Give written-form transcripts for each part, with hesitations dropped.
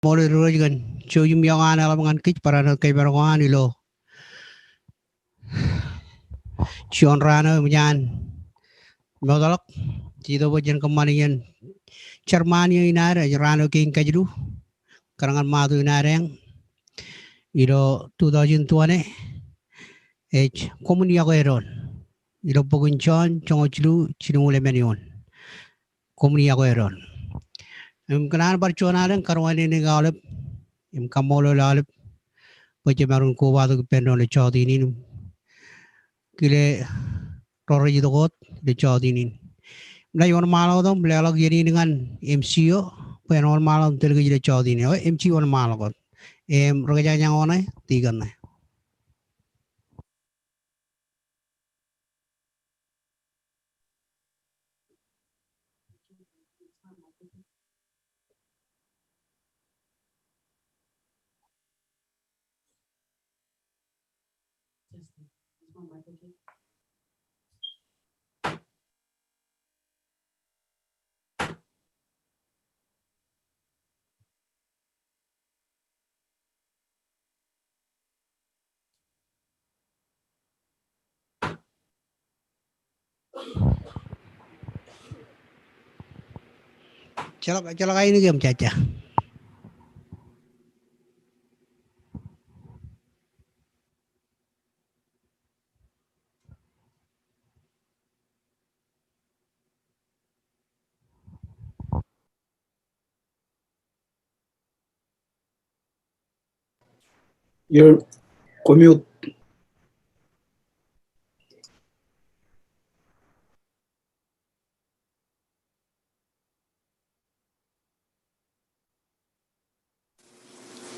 Mole Rogan, show you young an alamangan kit para no kay Barawan ilo. Sean Rano, Yan, Modalok, Tito Wajan Kamanian, Charmania in Ara, Rano King Kajdu, Karangan Madu in Arang, 2020, H. Comunia Gueron, Pogin Chon, Chongochlu, Chinule Manion, Comunia Gueron. Kanan Barchonaran, Karawani Galip, Kamolo Lalip, Pajamarun Kovado Pendon the Chodinin, Kile Torri the Got, the Chodinin. Na yon malo dong bela gini dengan MCO penon malo terus jadi cawdi ni, MCO on malo kot, roga yang onai tiga na. Chala kain ni game caca. Your commute.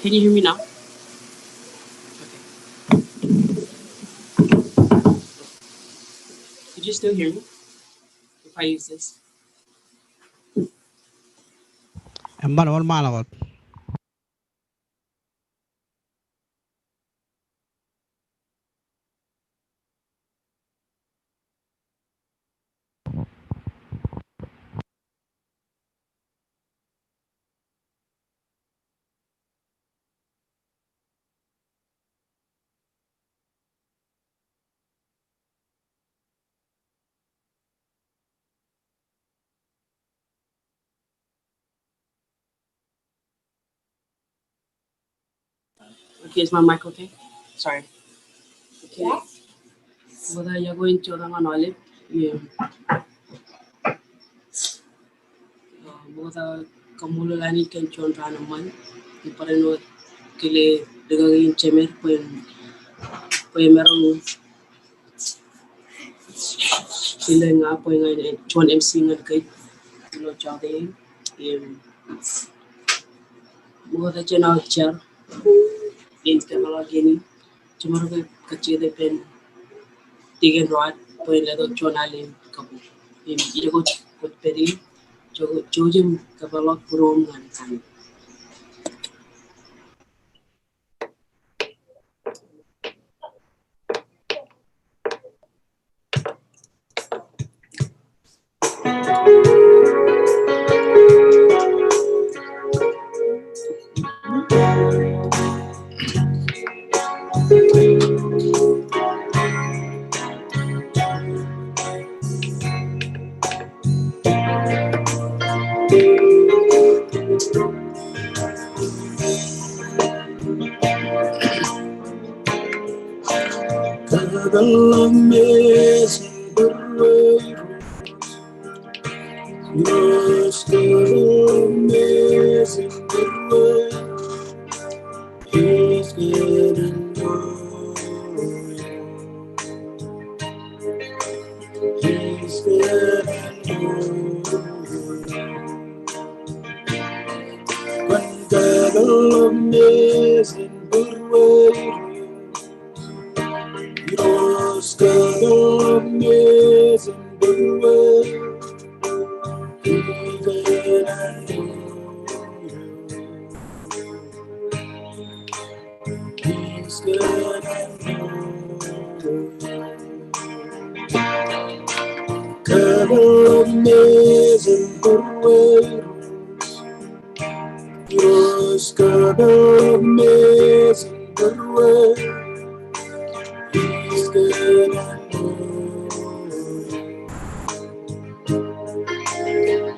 Can you hear me now? Could you still hear me if I use this? Emban on malo kot. Okay, is my mic okay? Sorry. Okay. Whether you're going to run on olive, yeah. Whether Kamulani can chon run a man, the parano kile the going chemer when meron sila nga po yung chon MC nga kay no chade whether channel chair in kamala gini tomorrow kachi de pen tigen rod po yung ledo chon alin kapo ito ko peri jojim kabalak purom ngan kan. got an amazing good way. He's good and good.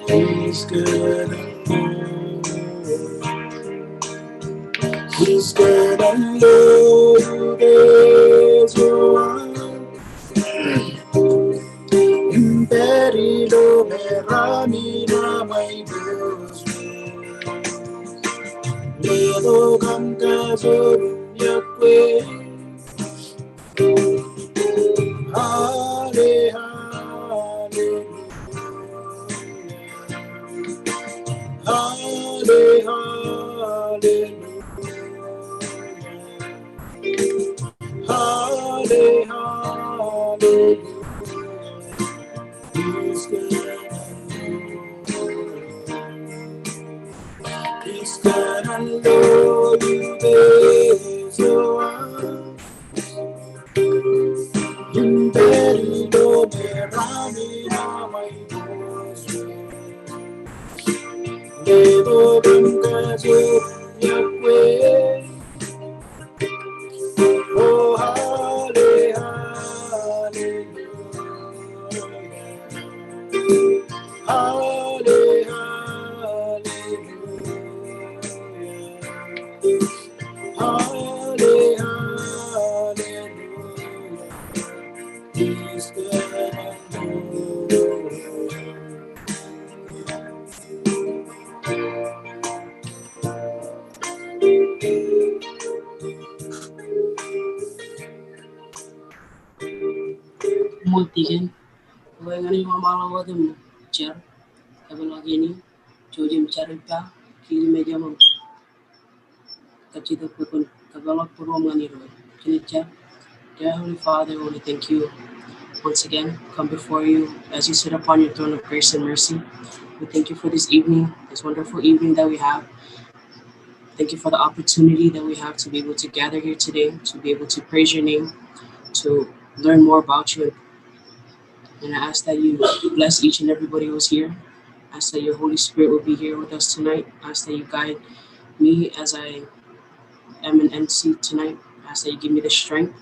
He's good and good. He's good and good. There's no one. Imperido Meramina, my Deus. Ledo Cantazo Yakwe. Hale, hale, hale, hale, hale, He's gonna know you there's no one. Imperido Meramina, my Deus. Ledo Cantazo Yakwe. Oh, hale, hallelujah. Hale, hallelujah. Hale, hallelujah. He's good and good. Multigen, going on Mamma over the chair, Kabalagini, Jojim Charita, Kili Medium, Kachita Pukun, Kabala Puromani Road, Kinicha. Dear Heavenly Father, I want to thank you once again. Come before you as you sit upon your throne of grace and mercy. We thank you for this evening, this wonderful evening that we have. Thank you for the opportunity that we have to be able to gather here today, to be able to praise your name, to learn more about you. And I ask that you bless each and everybody who's here. I ask that your Holy Spirit will be here with us tonight. I ask that you guide me as I am an MC tonight. I ask that you give me the strength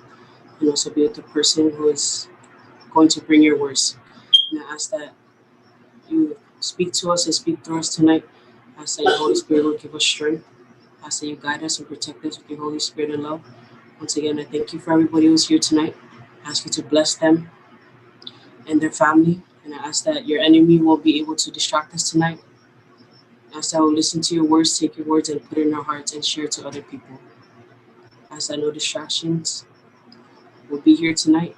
and also be with the person who is going to bring your words. And I ask that you speak to us and speak through us tonight. I ask that your Holy Spirit will give us strength. I ask that you guide us and protect us with your Holy Spirit and love. Once again, I thank you for everybody who's here tonight. I ask you to bless them and their family. And I ask that your enemy won't be able to distract us tonight. I ask that we'll listen to your words, take your words and put it in our hearts and share it to other people. I ask that no distractions will be here tonight.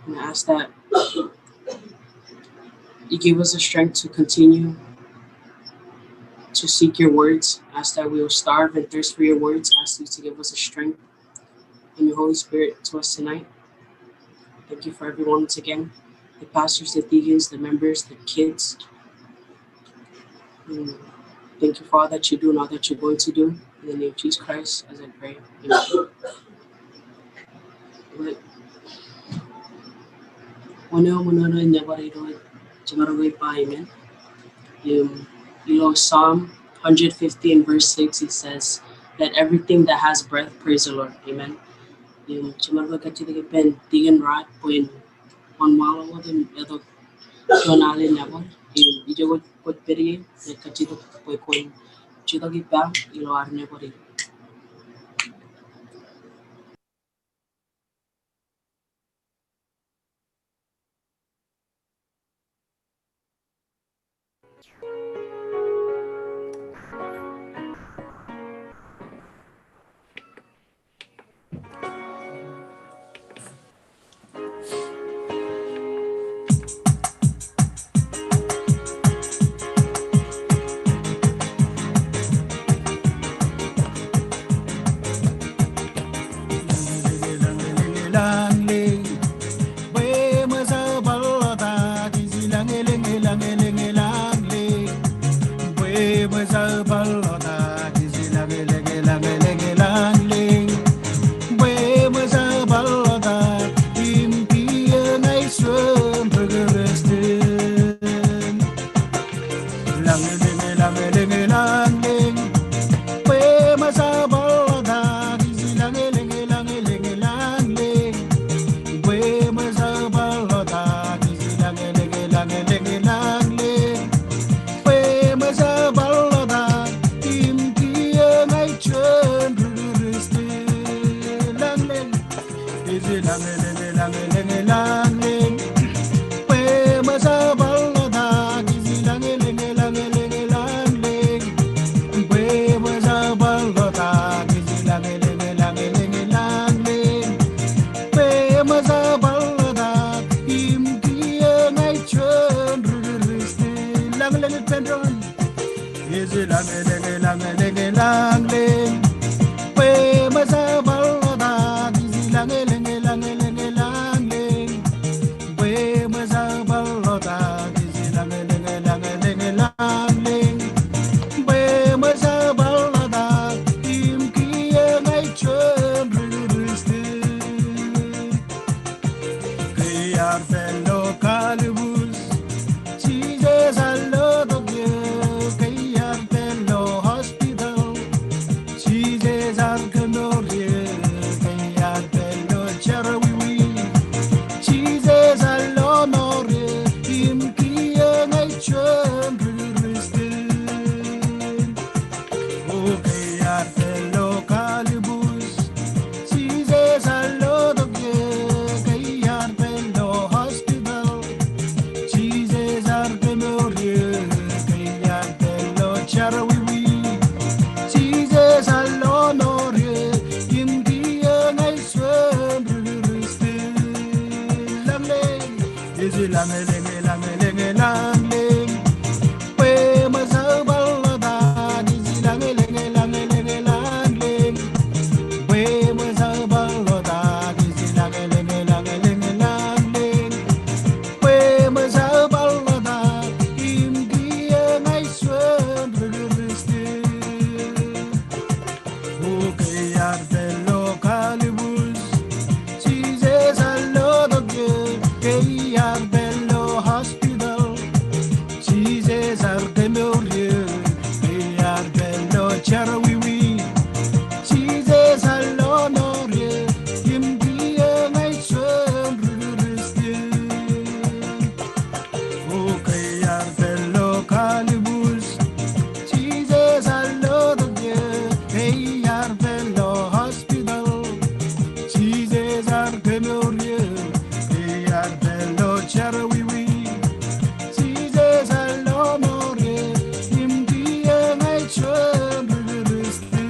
And I ask that you give us the strength to continue to seek your words. I ask that we will starve and thirst for your words. I ask you to give us the strength and your Holy Spirit to us tonight. Thank you for everyone once again. The pastors, the deacons, the members, the kids. Thank you for all that you do and all that you're going to do. In the name of Jesus Christ, as I pray. Amen. Psalm 150 and verse 6, it says, let everything that has breath praise the Lord. Amen. lang leng lang leng pe masa balada gizi lang leng lang leng lang leng pe masa balada gizi lang leng lang leng lang leng pe masa balada im kia ngai chön rüste kayar fello kalbus Jesus allo dogye kayar fello hospital Jesus arkanore kayar fello charawi Jesus allo nore im kia ngai chön rüste kayar fello kalbus Jesus allo dogye kayar fello hospital Jesus arkanore kayar fello charawi Jesus allo nore im kia ngai chön rüste lamle is lamle lamle lamle pe masa balada is lamle lamle lamle pe masa balada is lamle lamle lamle pe masa balada im dia ngai chön rüste kayar fello kalbus Jesus allo dogye kayar fello hospital Jesus arkanore kayar fello charawi Jesus allo nore im dia ngai chön rüste kayar fello kalbus Jesus allo dogye kayar fello hospital Jesus arkanore kayar fello charawi Jesus allo nore im dia ngai chön rüste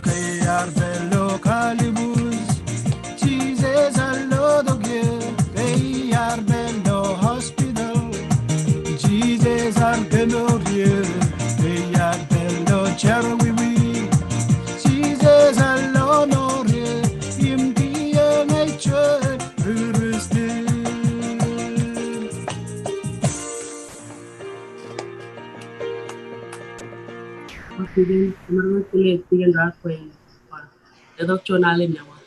kayar fello kalbus Jesus allo dogye kayar fello hospital Jesus arkanore kayar fello charawi Jesus allo nore im dia ngai chön rüste Oxygen, marunong tuloy tigan rak ko yung ito chonalin naman.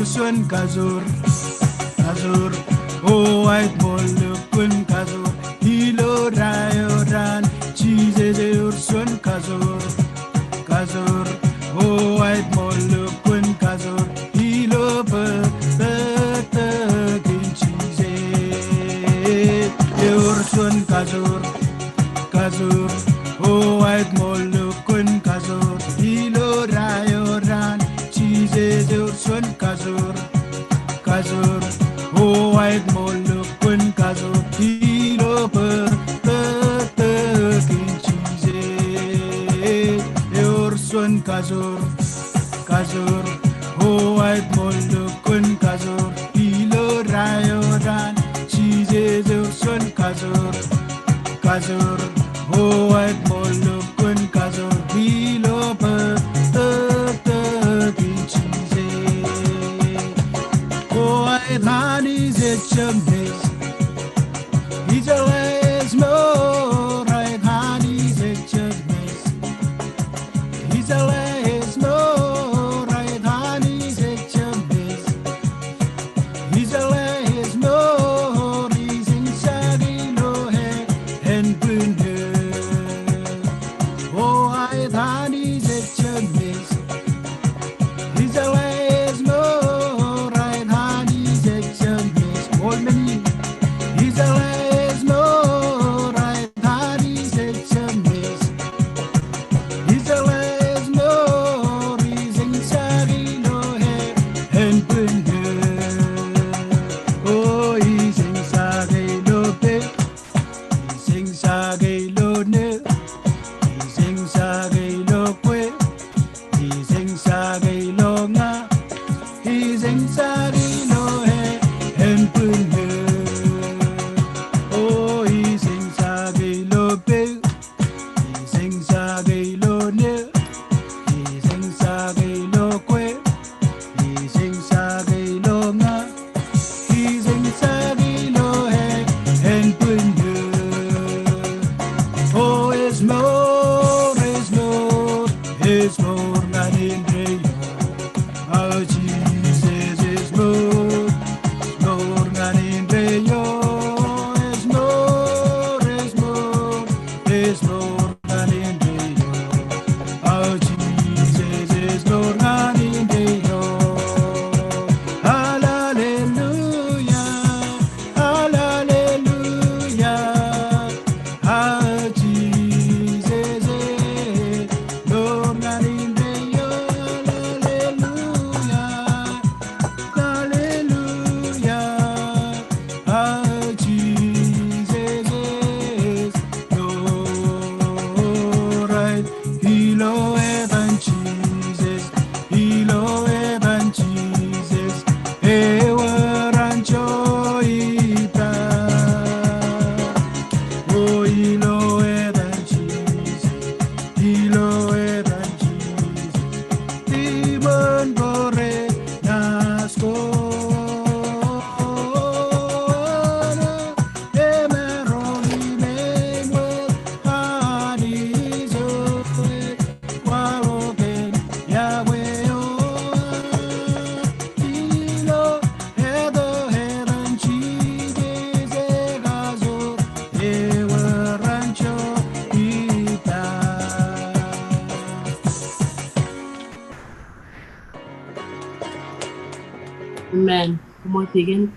ursun kazur kazur oh white molukun kazur hilo rayoran cheese ursun kazur kazur oh white molukun kazur hilo kin cheese ursun kazur kazur oh white molukun kazur hilo rayoran cheese ursun kazur kazur oh white molukun kazur hilo kin cheese ursun kazur kazur oh white molukun kazur hilo rayoran cheese ursun kazur kazur oh white molukun kazur hilo kin cheese oh white honey zechames he's a lesmo right honey zechames he's a lesmo right honey zechames he's a lesmo he's inside no head and oh white honey zechames he's a lesmo right honey zechames all many he's a lesmo right honey zechames he's a lesmo he's inside no head and oh he's inside no bed he's inside no ne he's inside no que he's inside no nga he's inside no head and oh he's inside no bed he's inside no ne he's inside no que he's inside no nga he's inside no head and oh it's more than in rain oh Jesus is more than in rain it's more than in rain oh Jesus is more than in rain hallelujah hallelujah oh Jesus is more than in rain hallelujah hallelujah oh Jesus is Lord right hilo evan Jesus hilo evan Jesus ewarancho ita oh hilo evan Jesus hilo evan Jesus Timon corre nasco emeroni menwe hadizo waroken Yahweh hilo edo heaven Jesus egazo ewarancho ita Amen. Kumang tigin.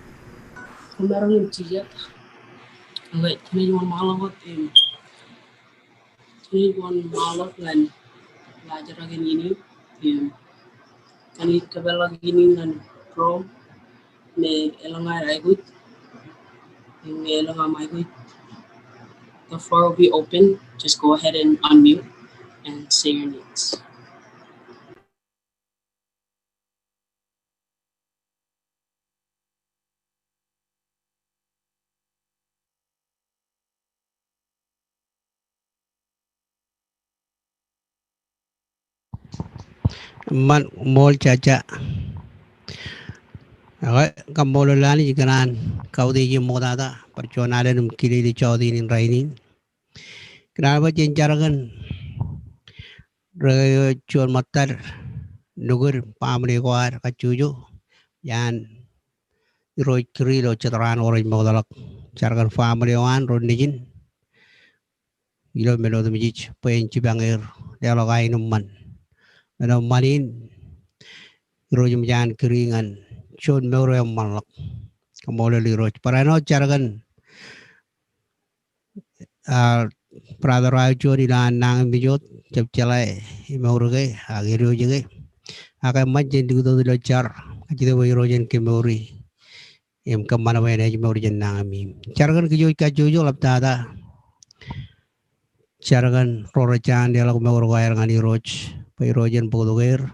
Kumarang yung tiyat. Okay, tiniwan malawat tiniwan malawat ngan belajar lagi ini. Kani kabel lagi ini ngan pro me elangai aigut. Me elangai maigut. The floor will be open. Just go ahead and unmute and say your needs. Man mol chacha. Okay, kambolo lani jikanan kau di jimodada percuanale num kili di chaudi nin raini. Kenapa jenjaragan chuan matar nugur pamri kuar kacuju yan iro kiri lo cetran orange modalak chargan family wan ro nijin ilo melo de mijich pen cibangir dialog ay numman melo manin iro jum jan kiringan chon mero yang malak kamole li ro parano chargan brother ay chon ila nang mijot chep chalai imorge agiro jige akai majjen digdo lo char kajide bo iro jen kemori em kamana wene jimori jen nang mi chargan kijo ka jojo lapta Charagan Rorachan dialog Mawar ngani Roch, Pairojan Podoger,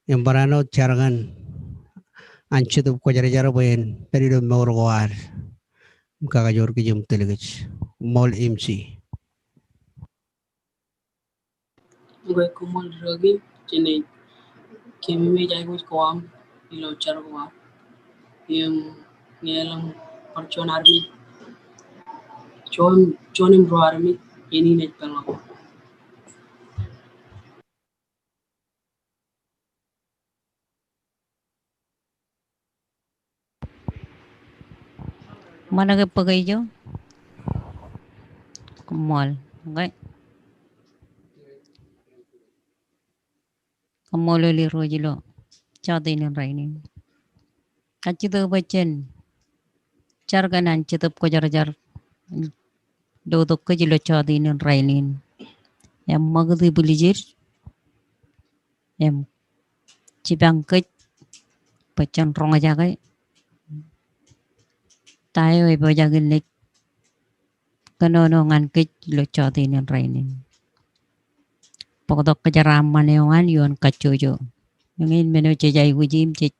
Embarano Charagan, Anchit of Quajarajaran, Perido Mawar, Kakajor Kijum Telegich, Mol MC. Gue kumol rogi chene kimi me jai kuch koam ilo charwa yung ngelang parchon army chonim ro army yeni net pelo Mana ke pagai jo? Ke mall. Okay. Ke mall li ro jilo. Chati ni raini. Kachi tu bacen. Char kanan chitup ko jar jar. Do to ke jilo chati ni raini. Em magdi bulijir. Em cibang ke bacen rong aja kai. Tayo e bajagin lik. Kano no ngan ke jilo chati ni raini. Pokok ke jaram manewan yon kacujo. Yung in meno cijay wujim cij.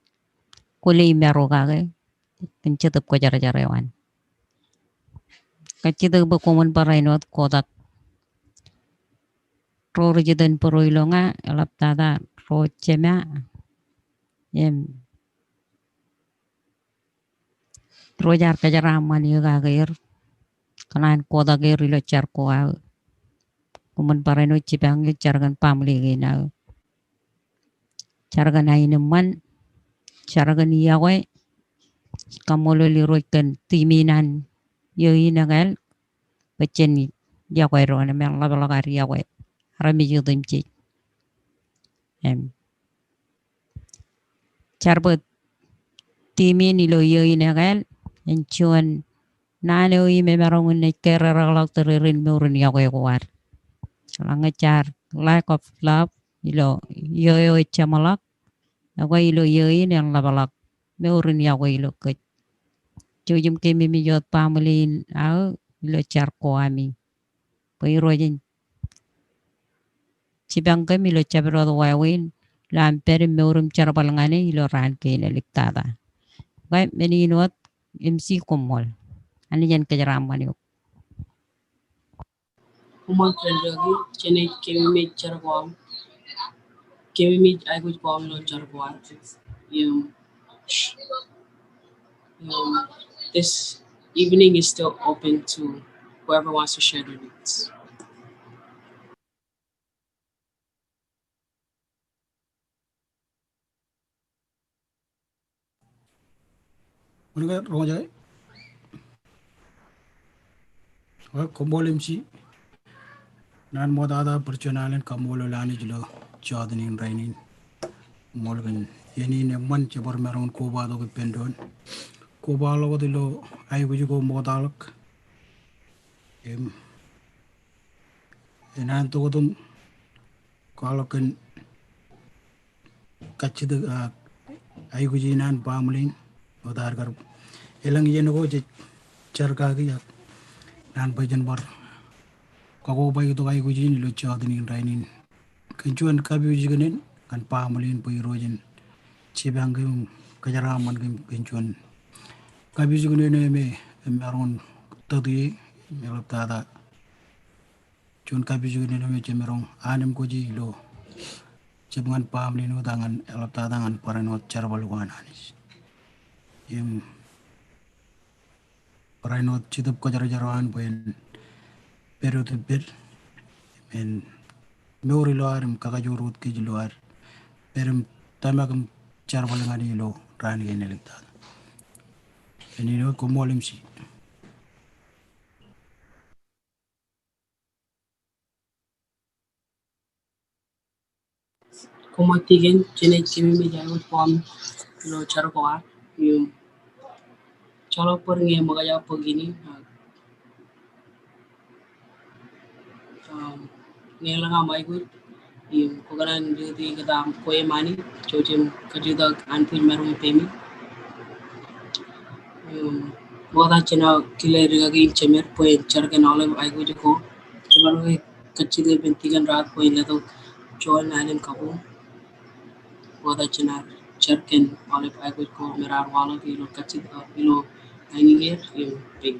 Kuli mero kage. Kencitup ko jar jar ewan. Kacito ba kuman parainot kodat ro rejidan peroilonga elap tada ro cema em rojar kajaraman yoga gair kanan koda gair ilo char ko kuman parainot cipang chargan pamli gina chargan aineman chargan iyawe kamolo liroikan timinan yo inagal baceni yawe ro na mel labalagari yawe rami judum ci em charbot timin ilo yo inagal enchuan nane ui me marong ne kereralak tererin meurin yawe kuar langa char lack of love ilo yo yo chamalak yawe ilo yo in yang labalak meurin yawe ilo ke chujum ke mi jot pamilin au ilo char ko ami pai rojin cibang ke ilo chabro wawin lam peri meurum char balngane ilo ran ke liktada bai meninot MC Komol ani jan kajaraman yo kumol rogi chene kimi me jai kuch koam ilo charwa yung this evening is still open to whoever wants to share their needs. Mereka rojai, Komol MC, nan modada percunalan kamolo lani jelo chadinin rainin, molgan yeni ne man cebar meron koba do pendon, koba lo dilo ay wuju ko modalak, enan to dum kalakan kacid ay wuju nan pamling modar kar, elang yeno ko charka ya nan bajan bar. Kako bayi to ay kujin lo chadinin rainin kencuan kabi ujiganin kan pamalin po irojin cibang kim kajaraman kim kencuan kabi ujiganin me meron tadi melap tada cuan kabi ujiganin me cemerong anem koji lo cibangan pamalin udangan elap tada ngan paranot carbaluan anis paranot cidup kajar-jaran poin periode ber men meuri luar kakajurut ke luar perim tamagam charbal ngani lo rani en electado. En el como limsi. Como tigen chene chimi me jago pom lo charo kwa yung chalo por nge mga ya pagini nge lang amay ko yung pagkaran jodi kadam koe mani chochem kajuda anpuj meron pemi yung mga chena kile rigagi chemer poe char ke nole ay ko joko chalo kacchi de bentigan raat poe le to chol nanen kapu wada chena cherken olive agud ko merar wala ilo kacid ilo hanging yung big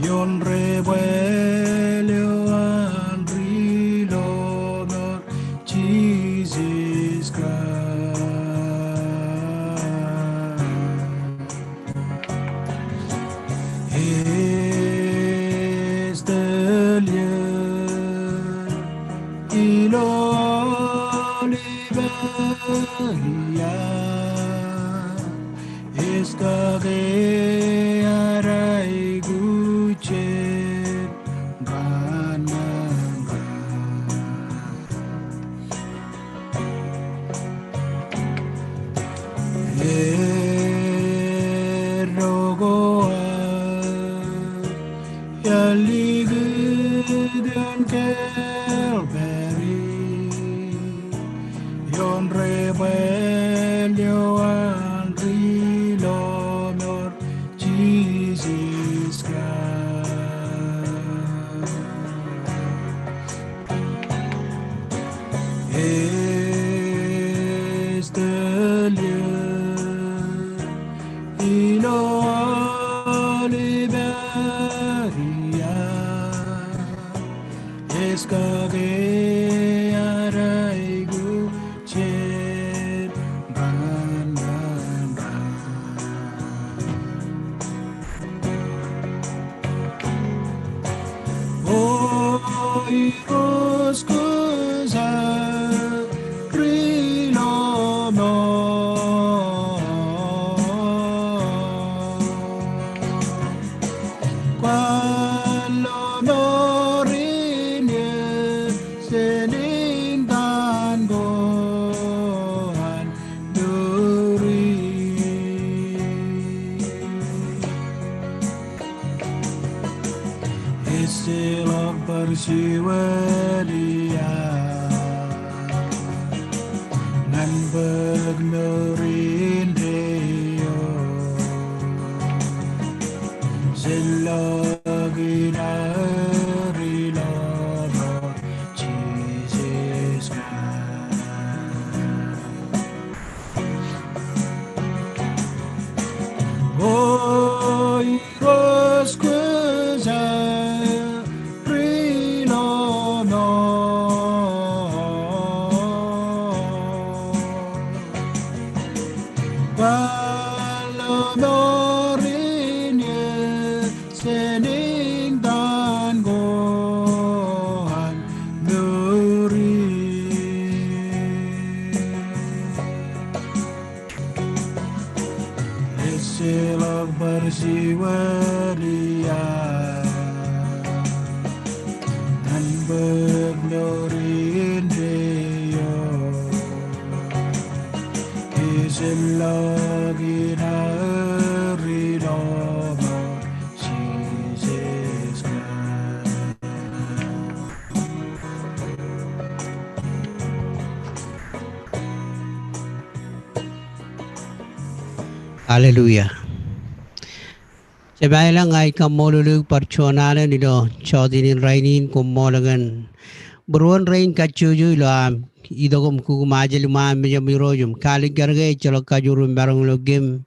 Yon revuelo al rilo no Jesus Christ. Este lieu il oliveria escage arai guchet gananga rogoa yaligudon Calvary yon rebelio and relomor Jesus Christ. Este lieu il oliveria escage arai guchet banana. Oikos kusa krilomo Qualo morinye senin tangohan duri Istilah bersiwelia Nan begnurin deyo Selagi nari lono Jesus Christ. Oikos kusa rilono Palonorinye sening tangohan nuri Istilah bersiwelia Dan begnurin deyo Istilah nari lomo Jesus Christ. Hallelujah. Sebaila ngai kamolulu parchonale nido chodinin rainin kumolagan. Buruan rain kachuju lam idogum kukumajel ma mirojum kali garga chalo kajurum barang logim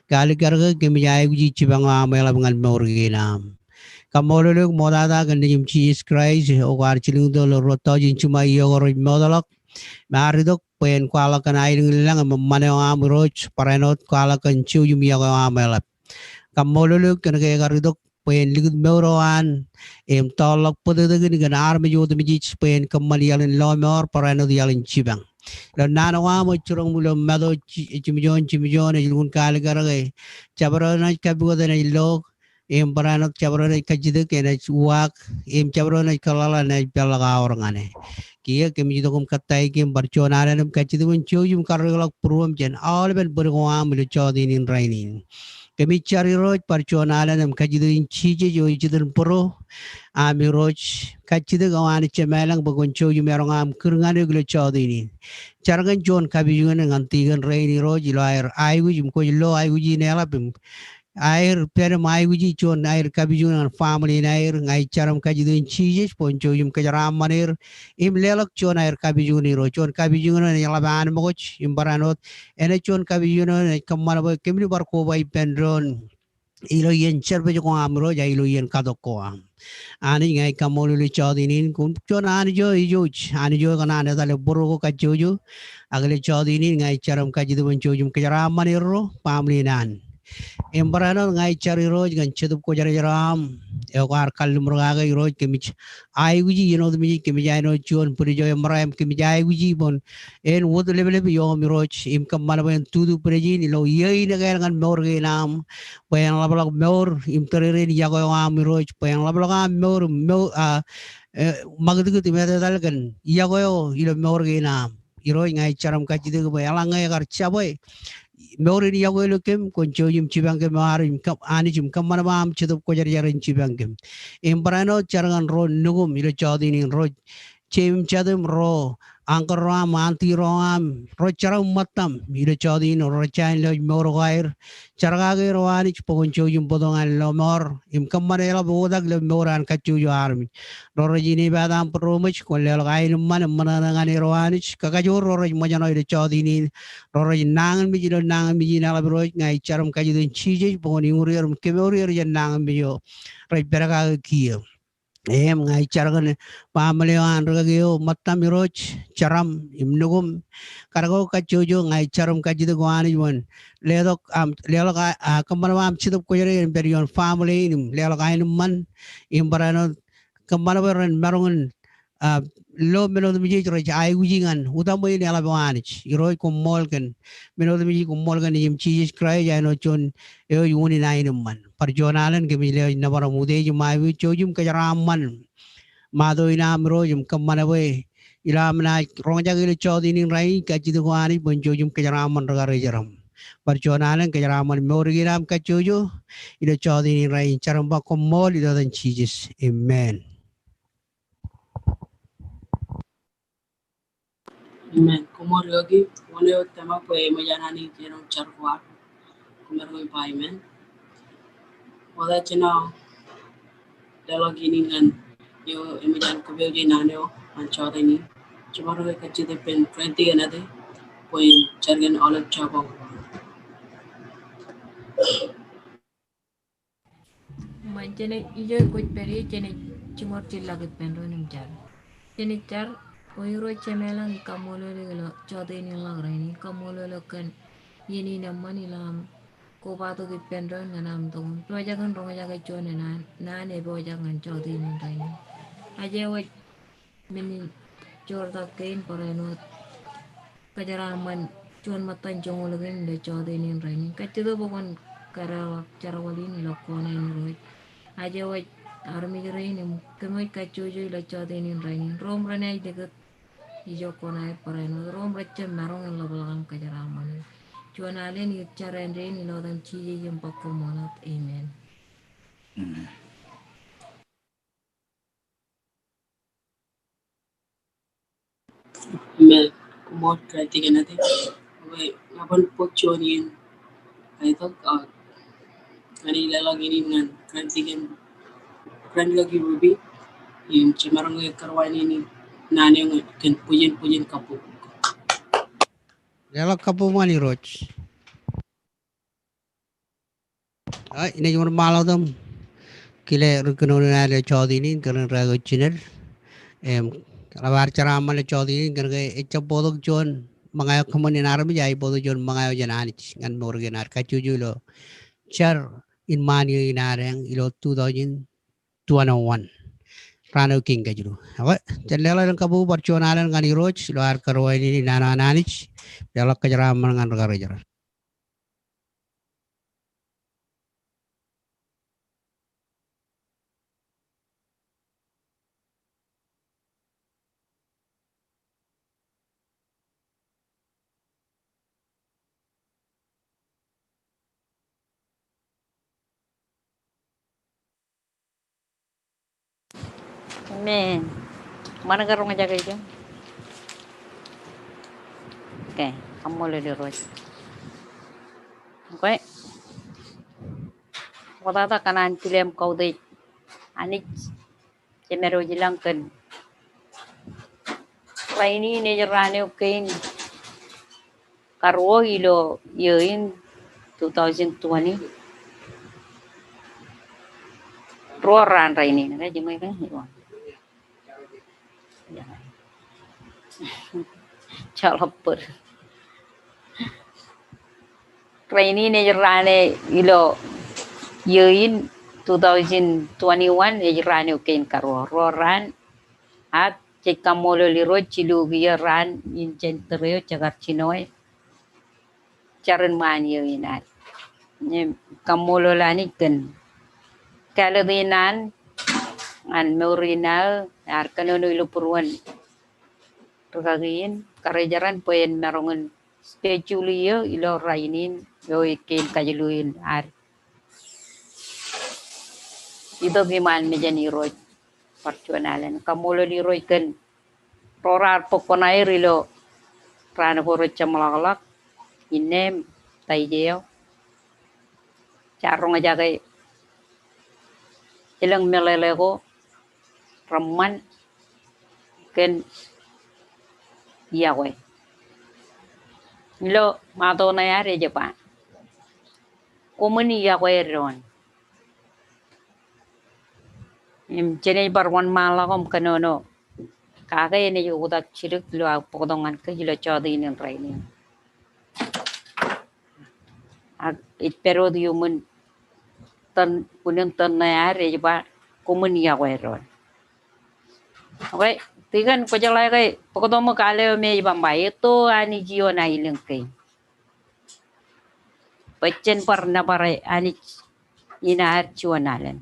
kali garga kimjai guji chibanga mela bangal morginam. Kamolulu modada gandim cheese Christ o archiling do roto jinchuma yogor modalok maridok pen kwala kan airing lang mamane amroch paranot kwala kan chu yum yago amela kamolulu kan ke garidok pen ligud meuroan em tolok podo gini kan arme yod mi jich pen kamal yalin lomor paranot yalin chibang lo nana wa mo churong mulo mado chimijon ilgun kal garage chabro na kabu de na lo em paranot chabro na kajide ke na wak em chabro na kalala na pelaga orangane kia kemi jido katai kim barchonara nam kachidu chojum karolak purwam jen all ben burgwa milu chodin in rainin kemi chari roj parchonara nam kachidu in chije jo chidun puro ami roj kachidu gawan chemelang bagon chojum erongam kurngane gulu chodin chargan jon kabijungan ngantigan raini roj ilair aigu jum ko lo aigu ji nelapim air per mai guji chon air kabijun family na air ngai charam kajidun chije poncho yum kajaram manir im lelok chon air kabijun ro chon kabijun ne laban moch im baranot ene chon kabijun ne kamal ba kemni bar ko bai pendron ilo yen cherbe ko amro ja ilo yen kadoko am ani ngai kamolu li chodinin kun chon ani jo ijuch ani jo kana ne dale buru ko kajoju agle chodinin ngai charam kajidun chojum kajaram manir ro family nan Embarano ngai cari roj gan chedup ko jara jaram ekar kalum roga roj kemich ai guji mi kemi jai no chuon puri jo emram kemi jai guji bon en wod level be yo mi roj im kam mana ben tudu preji ni lo yei na gan mor ge nam pen lablak mor im terere ni jago mi roj pen lablak mor magdu ti meta dal gan jago yo ilo mor ge nam iroj ngai charam ka jidu ko ala ngai gar chaboy Mori yago lokem koncho yum chibangke marim kap ani chum kamana bam chidup ko jar jarin chibangke embrano charangan ro nugum ilo chodini ro chem chadum ro angkor ram anti ram ro charam matam ilo chodini ro chain lo mor gair charga ge ro ani poncho yum bodongan lo mor im kamana ela bodak lo moran kachu yo armi ro ro jini badam promich ko le gain man man ngani ro ani kakajur ro mojano ilo chodini Roro nangan mi jino nangan mi jina la bro ngai charam ka jidin chije boni urier ke urier jan nangan mi yo rai beraka kiyo em ngai charagan pamale an ragyo matta mi roch charam imnugum kargo ka chojo ngai charam ka jidu gwani mon ledok am lelo ka kamar am chidu ko yere berion family nim lelo ka man imbarano kamar beran marungun lo meno mi jiro ai ujingan utam boy ne ala banich iro ko molken meno mi ko molken yim chi krai ja no chon e yuni nai man par jonalan ke mi le na bara mude ju mai wi chojum ka ram man ma do ina mro jum kam mana we ila mana rong ja ile chodi ning rai ka chi do ani bon chojum ka ram man ra re jaram par jonalan ka ram man mor gi ram ka chojo ile chodi ning rai charam ba ko mol ida dan chi amen. Amen. Kumor yogi, one yo tema po majana ni jeno charwa. Kumor yogi pa amen. Oda chena dalo gini kan yo emajan kubyo di nanyo an chode ni. Chumar yogi kachi de pen 20 anade po chargen olive chabo. Manjane ijo kuj peri jene chimor chilla kut penro nim jar. Jene jar oiro chemelang kamolo lo chode ni lagraini kamolo lo kan yeni namani lam ko pato kut penro nganam tong. Roja kan roja ka chone na ne boja kan chode ni raini. Aje waj mini chorda kain pareno kajaraman chon matan jongol gen de chode ni raini. Kachido bokon karawak charawalin lo kona ni roj. Aja waj army raini kemoy kachujo lo chode ni raini. Rom ranai dekat ijo kona pareno rom racha marong lo balagam kajaraman. Chuan alen yu charen raini lo dan chije yum pakko monat amen. Amen. Kumor kati ganade. We ngapon po chonian Ito, kanila lagi ni nan kan lagi ruby yung cimarang karwan ini nani yung kan pujen kapu. Jalak kapu mani roch. Ina yung malo dam. Kile rukuno na le chodi ni kan rago chiner. Kalabar cara amal le chodi ni kan ke echa bodok jon mangayo kamani narami jai bodok jon mangayo jananich ngan morgenar kachujulo. Char in mani inarang ilo 2021. Rano king kajulu. Apa? Jalala lang kabu barchonalan ngani roch luar karwai ni nana nanich. Jalak kajara amal ngan ragara. Amen. Mana garong aja kayo? Okay, kamu le terus. Okay. Wala kanan tilem kau deh. Anik cemero jilang kan. Raini ne jerane ukein. Karwo ilo yoin 2020. Roran raini ne jemai kan iwan. Calapur. Raini ne jerane ilo yoin 2021 ne jerane ukein karwo roran at jika molo liro cilu biaran in centreo cagar cinoy caran man yoin at ne kamolo lani ken kaladinan an meurinal ar kanono ilo purwan Ragagin, karajaran poen narongan spejulio ilo rainin yo ikin kajeluin ar. Ito giman medyan iroj parchuanalan. Kamulo ni roj kan rorar pokonair ilo rana poro chamalakalak inem taijeo. Charong aja kay ilang melelego raman ken Yahweh. Lo mato na yari Japan. Kumuni Yahweh ron. Jenay barwan malakom kanono. Kakay ni utak chirik lo pokdongan ka hilo chodi ng rainin. Pero di yumun tan punang tan na yari Japan. Kumuni Yahweh ron. Okay. Tigan ko jalay kay pagkatong mo kalayo may ibang bayo ito ani jiyo na ilang kay pacen par na pare ani inaar chuanalan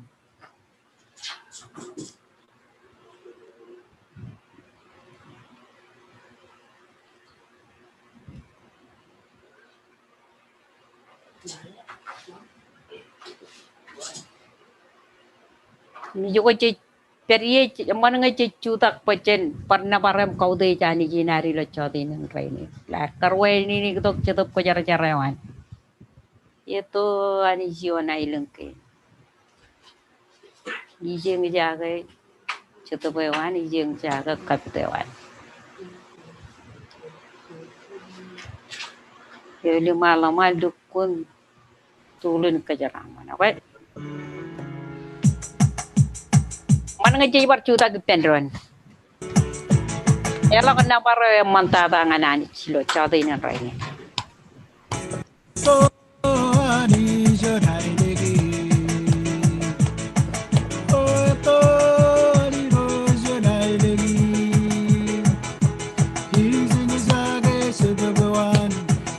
ni ko Periye mana ngai cutak pacen parna parem kau deh jani jinari lo choti neng raini la karwe ni ketok cetup ko cara-carawan itu ani jiona ilengke ijeng jaga cetup ewan ijeng jaga kaptewan ya lima lama dukun tulun kejaraman apa mana ngejai barcuta gependron. Ela kena pare mantata nganani silo chata ina raini. So ani jodai degi. Oh to ani jodai degi. Izin sage sebewan,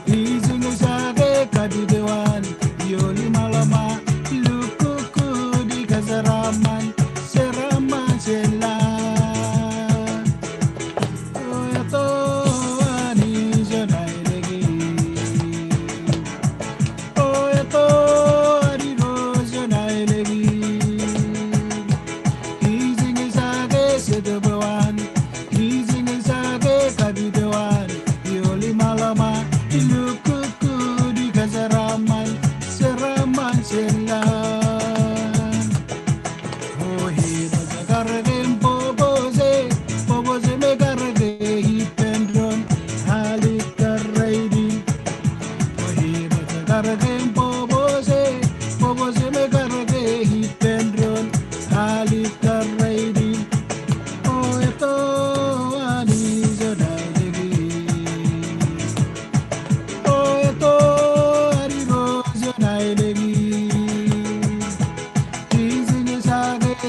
izin sage kadidewan. Yoli malama lukuku di kazaraman.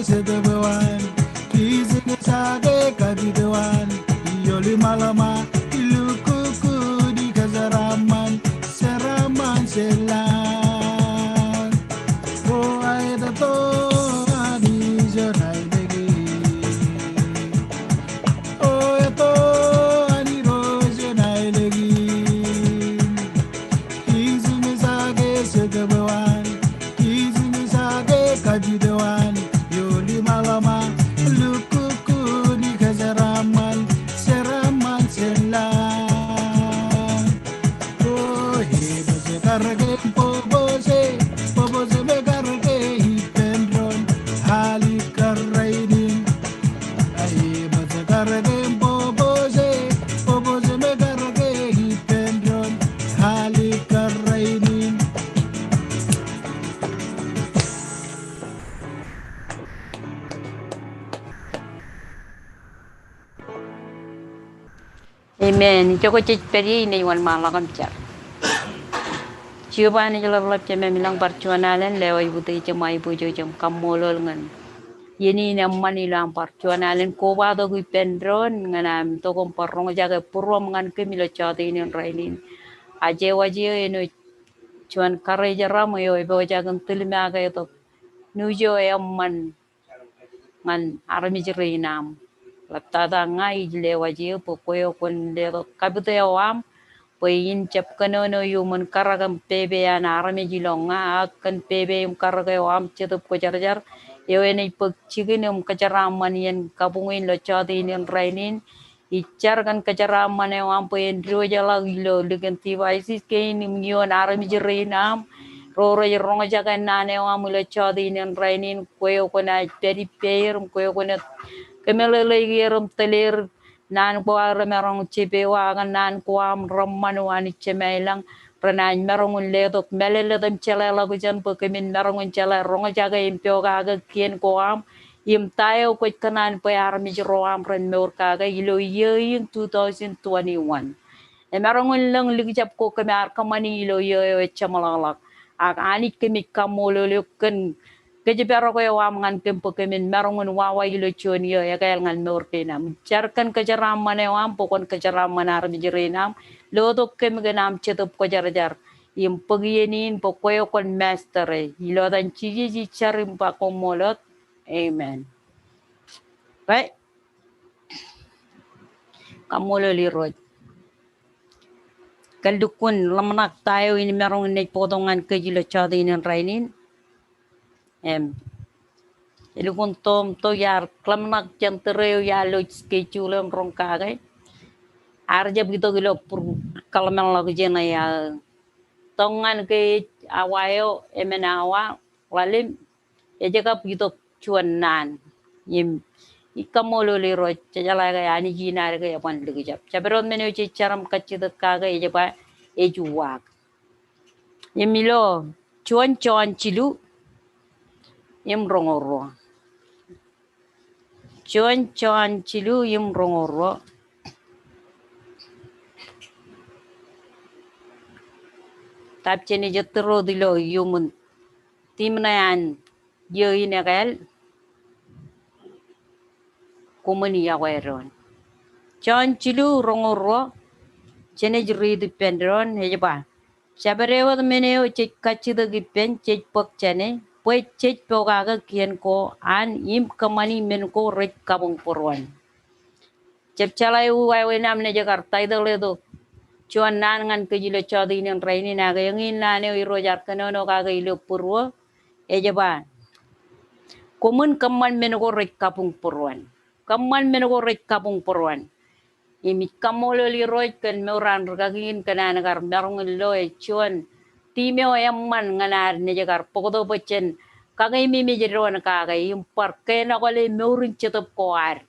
sedebewan kizing sage kabidewan yoli malama ilukuku di kazaraman seraman selan oh ay dato ani jonai legi oh eto ani roje nai legi kizing sage sedebewan kizing sage kabidewan yoli malama lukuku di kazaraman seraman selan oh he bose karge pobose me karge hipendron hali karraidin ai bose karge pobose me karge hipendron hali karraidin. Amen. Joko cik peri ni wan malakam car. Cuba ni jelas lap cuma milang percuanan lewa ibu tu cuma ibu jo cuma kamolol ngan. Ini nama ni lang percuanan ko ba do kui pendron ngan am to kom parong jaga purwam ngan ke milo chati ni rainin. Aje waje eno cuan kare jaram yo ibu jaga tilma aga to. Nujo man ngan arami jerinam. Laptada ngai lewa je pokoyo kon le kabute awam. Puyin cap kanono yumun karagam pebe an arame jilonga akan pebe yung karagayo am cetup ko jarjar yo ene pagchigin yung kacaraman yan kabungin lo chati yan rainin ichar kan kacaraman yung am puyin roja lag lo ligan tiba isis kain yung arame jirinam roro ronga jagan nane yung am lo chati yan rainin kuyo ko na peri per kuyo ko na kemelele yerum telir nan ko ara merong cipe wa nan ko am ramman wani cemelang pranan merong ledok melele dem celela ko jan po kemin merong cela ronga jaga impio ga kien ko am im tayo ko kanan po ar mi ro am ren meur ka ga ilo yein 2021 e merong lang ligjap ko kemar kamani ilo ye chamalak ak ani kemik kamolo ken Kejepero ko yung ngan kempo kemin merongun wawa ilo chon yo ya kaya ngan merkenam jarkan kejaraman yung pokon kejaraman armi jirenam lodok kem genam cetup ko jar im pagienin pokoyo kon master ilo dan ciji charim pa komolot amen right kamolo lirot kaldukun lamanak tayo ini merong nek potongan kejilo chadi inin rainin Ilukun tom to yar klamnak jang tereu ya lo schedule rong kage arja begitu gilo pur kalmel lagu jena ya tongan ke awayo emenawa walim ya jaga begitu cuanan yim ikamolo liro jala ga ani jina ga ya pan lagi jap caberon menu caram kacit kage ya ba ejuwak yimilo cuan cilu yim rongoro cuan cilu yim rongoro tap cene jetero dilo yumun timnayan yo inegal kumuni ya weron cuan cilu rongoro cene jeri dipendron hejaba sabarewa meneo cek kacida gipen cek pok cene pues cek pogaga kian ko an im kamani men ko rek kabung porwan cep calai uai nam ne jakarta idole do cuan nan ngan kejilo chadi nen raini naga yang inane iro jar kanono kaga ilo purwo ejaba komun kaman men ko rek kabung porwan kaman men ko rek kabung porwan imi kamolo liroi kan meuran ragagin kana nagar merong loe cuan timeo yamman nganar ne jagar pokodo bocen kagai mimi jeron kagai impar kena kole meurin cetop koar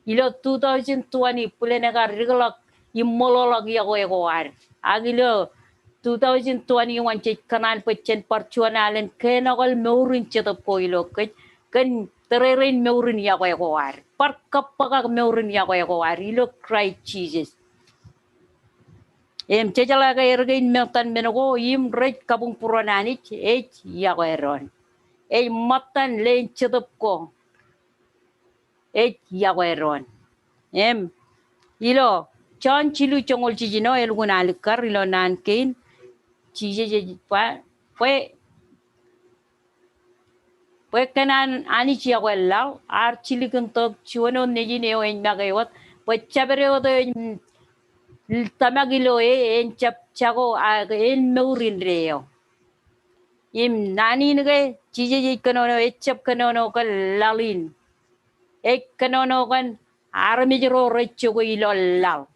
ilo 2020 pule nagar rigalak immololog ya koar agilo 2021 cek kanan pecen parcuanalen kena kol meurin cetop ko ilo kan tererin meurin ya koar par kapaka meurin ya koar ilo cry Jesus em cecala ga ergain metan menogo im rek kabung puranani ya koeron e matan len chedop ko e yaweron em ilo chon chilu chongol chijino el gunal kar ilo nan kin chije pa pues kanan ani chia kwella ar chili kunto chuano neji neo en magayot pues chabreo de tamagilo en chap chago a en meurin reo im nani nge chije kanono e chap kanono kal lalin e kanono kan armijro recho go ilol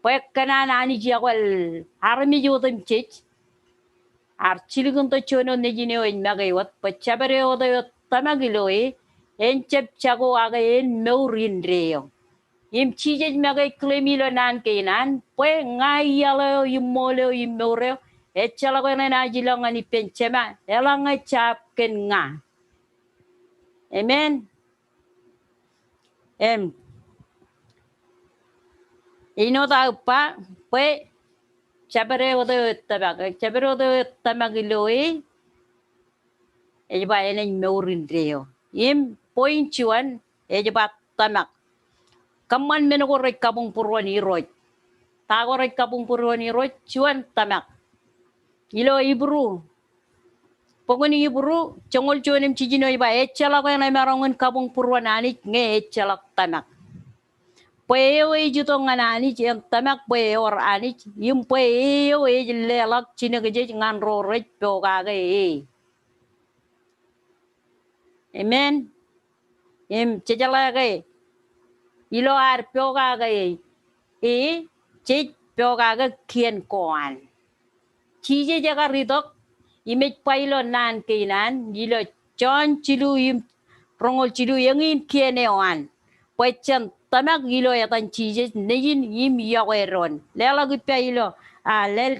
pues kanan ani chia kwel armijo dem chech ar chili kunto chuano neji neo en magayot pues chabreo de tamagilo en chap chago aga en meurin reo im chije maga klemilo nan kenan pues ngayalo imolo imoreo echala ko na jilong ani penchema elang chap ken nga amen em ino ta pa pues chabere odo tamagiloi ejba enen meurin reo im point chuan ejba tamak kaman menogo rek kabung purwan iroj tago rek kabung purwan iroj chuan tamak ilo ibru pogoni ibru chongol chuanem chijino iba echala ko na marongon kabung purwan ani nge echala tamak peo e juto nganani jem tamak peo or ani yum peo e lelak chinageje ngan ro rek poga ge amen em chejala ge ilo ar poga ge e che poga ge kien koan chije jaga ridok imej pailo nan kinan ilo chon chilu im rongol chilu yangin kiene oan pechan tamak ilo yatan chije nejin im yaweron lela gupya ilo a lel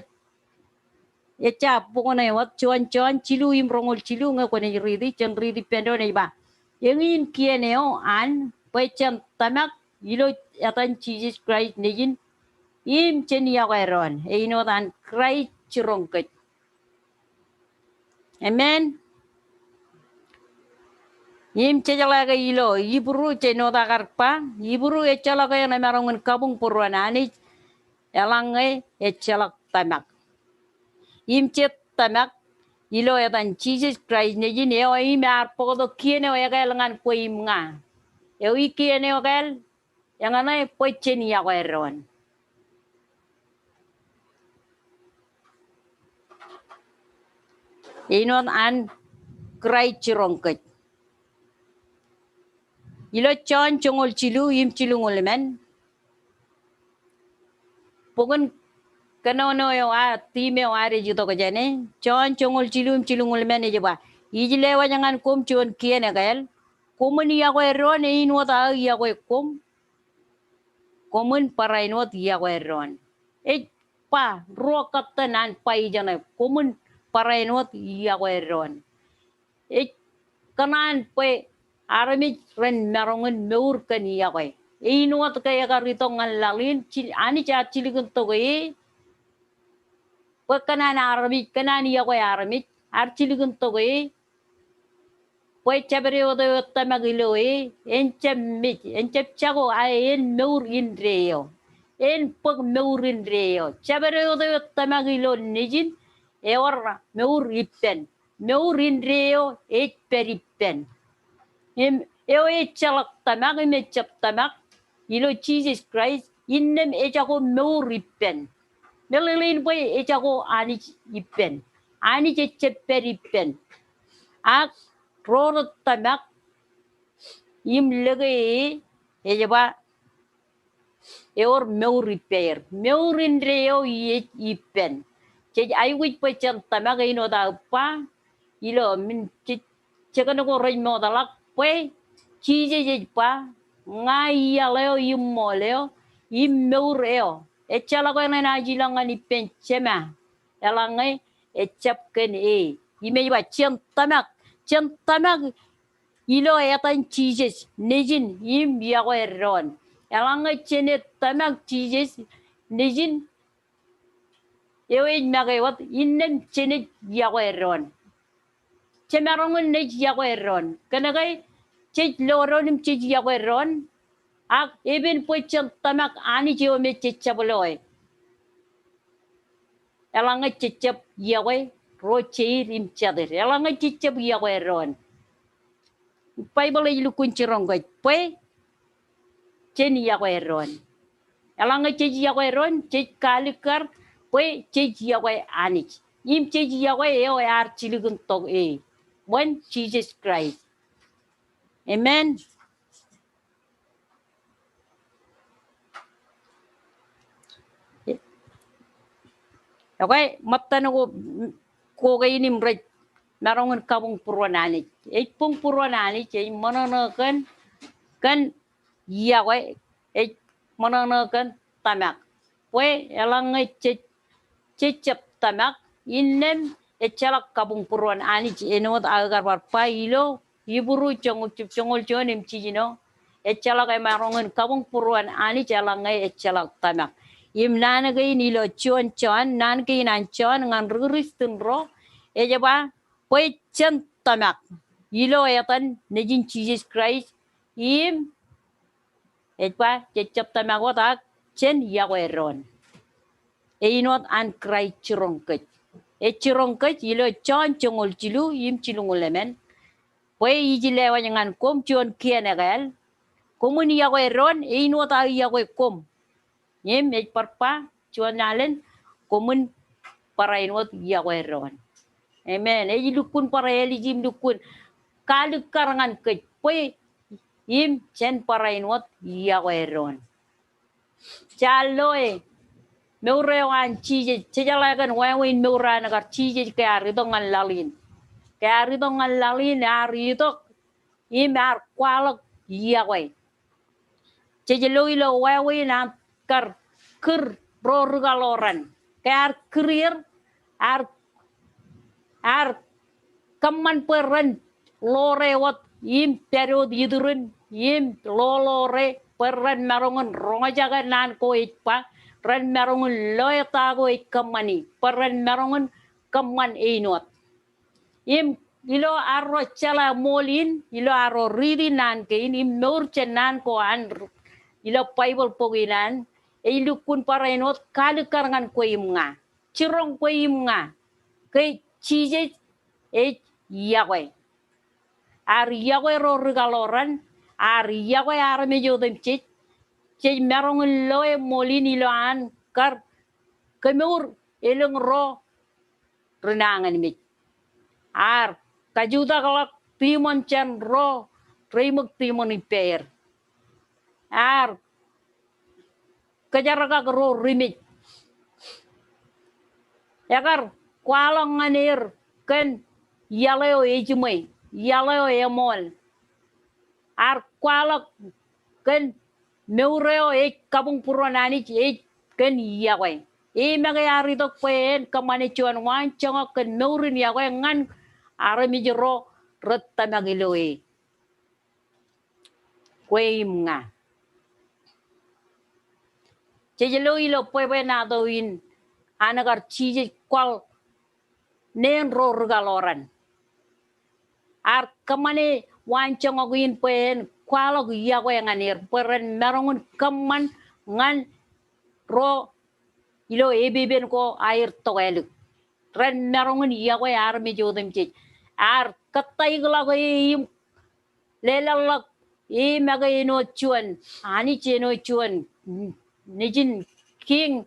echa pokona wat chon chilu im rongol chilu nga kone ridi chen ridi pendo ne ba yangin kiene oan pechan tamak ilo yatan chije Christ nejin im chen yaweron e ino tan Christ chirongket amen im chejalaga ilo ibru cheno dagarpa ibru echalaga yana marongan kabung purwanani elangai echalak tamak im chet tamak ilo etan Jesus Christ neji neo im arpodo kiene oega elangan poim nga ewi kiene ogal yang anai pochen ya weron inon an krai chirongket ilo chon chongol chilu im chilungol men pogun kanono yo a time o are juto ko jane chon chongol chilungol men je ba ijile wa jangan kum chon kiene gal kumuni ya ko ron e inwa ta ya ko kum kumun para inwa ya ko ron e pa ro katanan pai jana kumun para inwa ya ko ron e kanan pe arami ren marongen meur kan ya ko inwa ta kaya ka rito ngalalin ani cha chiligun to ko kanan arami kanan ya ko arami archiligun to ko pues chabre odo tamagilo enchep chago a en meur in reo en pog meur in reo chabre odo tamagilo nijin e or meur ipen meur in reo e peripen em eo e chalak tamag me chap tamak ilo Jesus Christ innem e chago meur ipen melelin boy e chago ani ipen ani che peripen ak roro tamak im lege e ba e or meu repair meu reo ye ipen che ai wit pe chan tamak ino da pa ilo min che kana ko rei mo da lak pe chi je pa ngai ya leo im mo leo im meu reo e chala ko na jilangan ipen chema elangai e chap ken e ime ba chen tamak ilo etan Jesus nejin im yaweron elanga chene tamak Jesus nejin ewe magayot innem chene yaweron Cemerungun ne jagueron. Kenagai cek loron cek jagueron. Ak even pochen tamak ani jiwa me cecabloy. Elanga cecap jague roche rim chadir. Elanga cecap jagueron. Bible ilu kuncirongoi. Poi chen jagueron. Elanga cek jagueron cek kalikar. Poi cek jague anich. Im cek jague eo archiligun tog e. When Jesus Christ. Amen. Okay, matanago ko gay nimrek narongon kabung purwanani. Pung purwanani chay mananakan kan yawe mananakan tamak. We elangay cecep tamak innem chalak kabung purwanani enot agar barpa ilo iburu chongol chonim chijino chalak ay marongon kabung purwanani chalangay chalak tamak. Im nana gay nilo chon nan gay nan chon ngan ruristin ro ba poi chen tamak ilo etan nejin Jesus Christ im ba cecep tamak wata chen yaweron inot an cry chirongket chirongket ilo chon chongol chilu im chilungulemen poi ijilewa ngan kom chon kienegal komuni yaweron inot a yawe kom Yem parpa chuan nalen komun parainot yaweron. Amen. Eji lukun paraeli jim lukun kaluk karangan ke poi yim chen parainot yaweron. Chaloe meurewan chije chejalagan wawin meurana kar chije ke aridongan lalin. Ke aridongan lalin aridok yim ar kwalok yawe. Chejeloilo wawin kar ker rorgaloran kar career ar kaman peren lorewat im period yidurun im lolore peren marongon rongajaga nan ko itpa ren marongon loyata go ikamani peren marongon kaman einot im ilo arro chala molin ilo arro ridi nan ke im murchen nan ko an ilo bible poginan ilukun parainot kalukarangan ko imnga cirong ko imnga kay chije yawe ar yawe ro regaloran ar yawe ar mejo dem chit che merong loe molini loan kar kemur eleng ro renangan mit ar kajuda kalak timon chan ro remuk timon iper ar kajaraga ro rimit yagar kwalong anir ken yaleo ejumai yaleo emol ar kwalok ken meureo kabung puronani ken yawe magayari tok pen kamane chuan wan chongo ken meurin yawe ngan arami jero retta magiloe kweim nga chejelo ilo puebe nadoin anagar chije kwal nen ro regaloran ar kamane wancong aguin pen kwalo yawe nganir peren merongun kaman ngan ro ilo ebeben ko air toeluk ren merongun yawe ar me jodem chit ar katay glago im lelalak maga eno chuan ani cheno chuan nijin king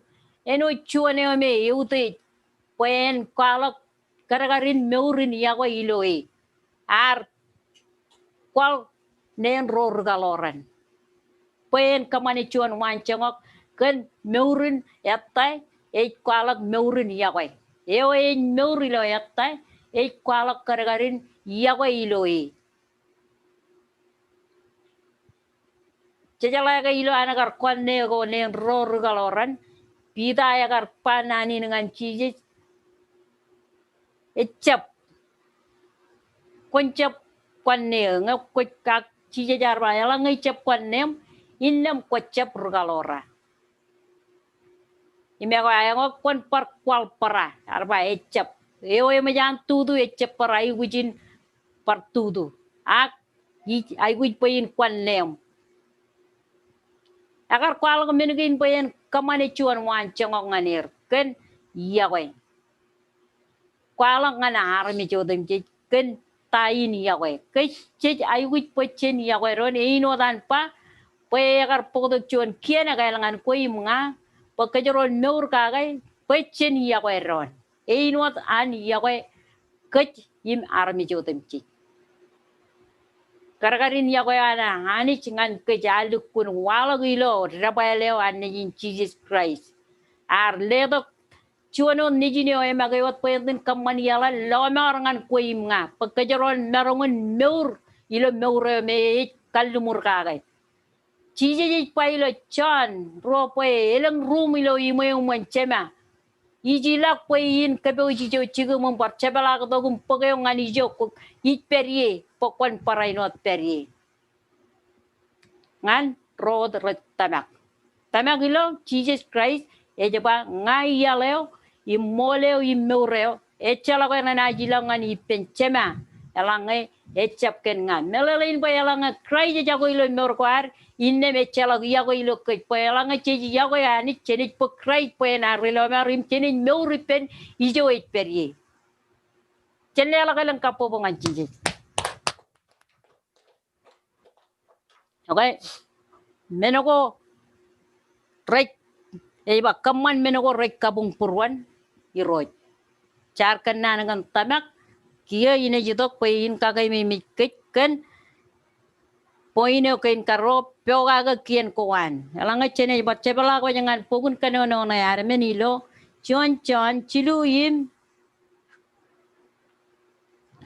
eno chuan me yute pen kwalok karagarin meurin yawe iloe ar kwal nen ro regaloran pen kamane chuan wancongok ken meurin yatai kwalak meurin yawe meuri lo yatai kwalak karagarin yawe iloe cecalaga ilo anagar kwan nego nen ro regaloran pida agar panani dengan chije ecap koncap kwanne nga kak chije jarba yala ngai cap kwannem innam kocap rugalora imego ayango kwan par kwal para arba ecap ewe majan tudu ecap para igujin partudo ak ay wit payin kwan lem agar kwal ko menugin payin kamane chuan wan changong nganir ken yawe kwala ngana armi chodem ken tain yawe ke ay wit pachen yawe ron ino dan pa pe agar podo chuan kiena kailangan ko imnga pagkajaron nur kagay pachen yawe ron ino an yawe ke im armi chodem Karakarin ya kaya na hani cingan kejaluk kun wala gilo rabaleo an in Jesus Christ. Ar ledo chuano nijinio e magayot pwedin kamaniala loma orangan kuim nga pagkajaron narongon meur ilo meure me kalumur kagay. Jesus pa ilo chan ro pwe ilang room ilo imo yung manchema. Ijilak pwe in kabew jijo chigo mong parchabala ko dogum pagayong anijo kuk it perye pokwan parainot perye. Ngan road tamak. Tamak ilo Jesus Christ ejaba ngai yaleo imoleo imeureo echala ko na jilang ngan ipenchema elange echap ken ngan melelain pa elanga Christ jago ilo meurkwar inne mechala yago ilo ke pa elanga cheji yago ani chenit po Christ pa na rilo marim chenin meuripen ijo et perye. Chenela kalang kapo ngan Jesus. Okay. Menogo rek iba kaman menogo rek kabung purwan iroj char kanna ngan tamak kia ine jidok pein kagay mimikit kan poino kain karo pyoga ga kien koan alanga chene ba chebala ko jangan pugun kanono na yar menilo chon chilu yim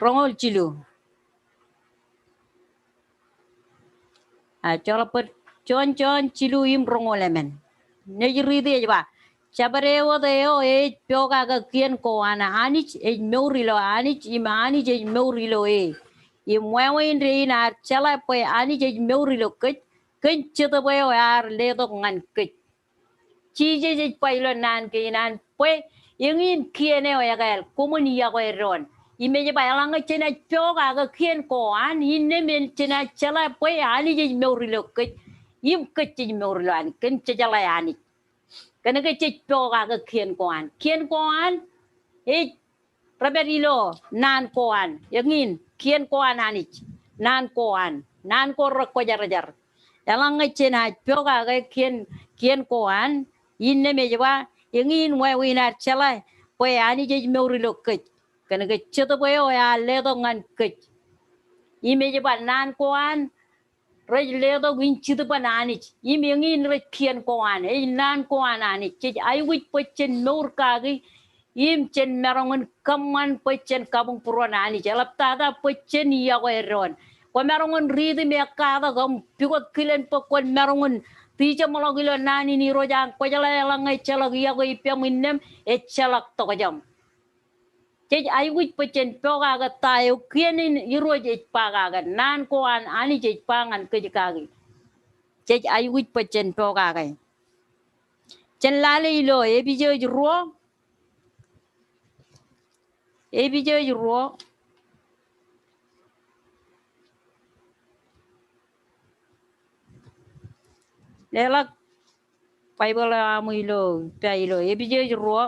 rongol chilu a chola per chon chilu yim rongol emen nejri de ba Chabareo deo e pyoga ga kien ko ana anich e meurilo anich imani je meurilo e imwewe re na chala pe ani je meurilo kech cheta pe ar le to ngan kech chi je pailo nan ke nan pe ingin kiene o yagal komuni ya ko ron imeje ba langa chena pyoga ga kien ko an inne men chena chala pe ani je meurilo kech im kech je meurilo an ken chala ani cái chích pyoga cái kiên quan ít raberilo nan quan yangin kiên quan anich nan ko rakko jar dalang ngechena pyoga cái kiên quan inne mejwa yangin wa winar chala poe ani je meurilo kech cái chito poe ya ledo ngan kech imejwa nan quan rồi ledo winchido bananich imingin re kien koan e nan koan anich che ai wich pechen nur kagi im chen merongon kaman pechen kabung puron anich alaptada pechen ya weron ko merongon ridi me kada gam pigot kilen pokon merongon tija mologilo nani ni rojang ko jala langai chalog ya go ipeminem e chalak to jam che ai wich pechen pyoga ga tayo kienin iroje paga ga nan ko an ani je pangan ke kagi che ai wich pechen pyoga ga chen lale lo e bijo ro lela pai bola muilo pai lo e bijo ro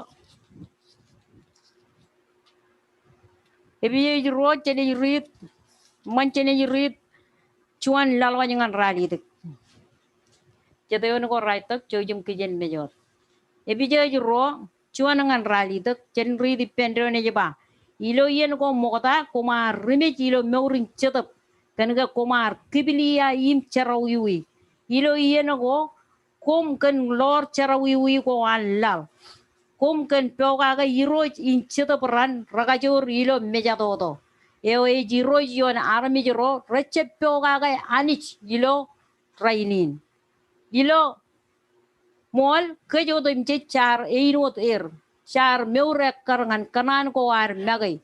ebi ro chene rit man chene rit chuan lalwa ngan rali dik chete on ko rai tak chojum kijen mejor ebi ro chuan ngan rali dik chen ri dipendro ne ba ilo yen ko mokota kuma rime ilo meuring chetap kanga kumar kibilia im charawi ilo yen ko kum kan lor charawi ko alal kum kan pyoga ga iroj in cheta peran ragajor ilo mejadodo eo e jiroj yon armi jiro reche pyoga ga anich ilo trainin ilo mol kejo dem che char einot char meure karangan kanan ko ar magai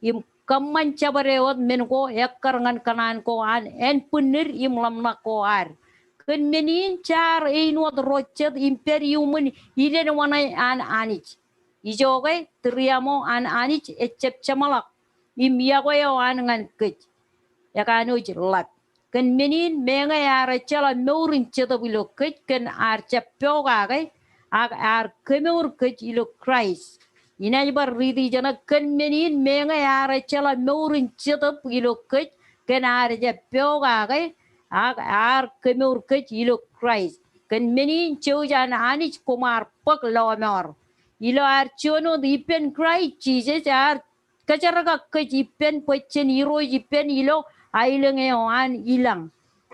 im kamman chabareot men ko ekkarangan kanan ko an en punir im lamna ko ar kan menin char einot rochet imperiumun iden wanai an anich ijoge triamo an anich echep chamalak im yago yo an ngan kech ya ka no lat kan menin menga ara chala meurin cheta bilo kit kan ar chapyo ga gai ar kemur kit ilo Christ ina bar ridi jana kan menin menga ara chala meurin cheta bilo kit kan ar chapyo ga gai ar kemur kit ilo Christ kan menin cheujan ani kumar pak lomor ilo ar chono dipen Christ Jesus ar kacharaga kit ipen pochen iro ipen ilo ailang ewan ilang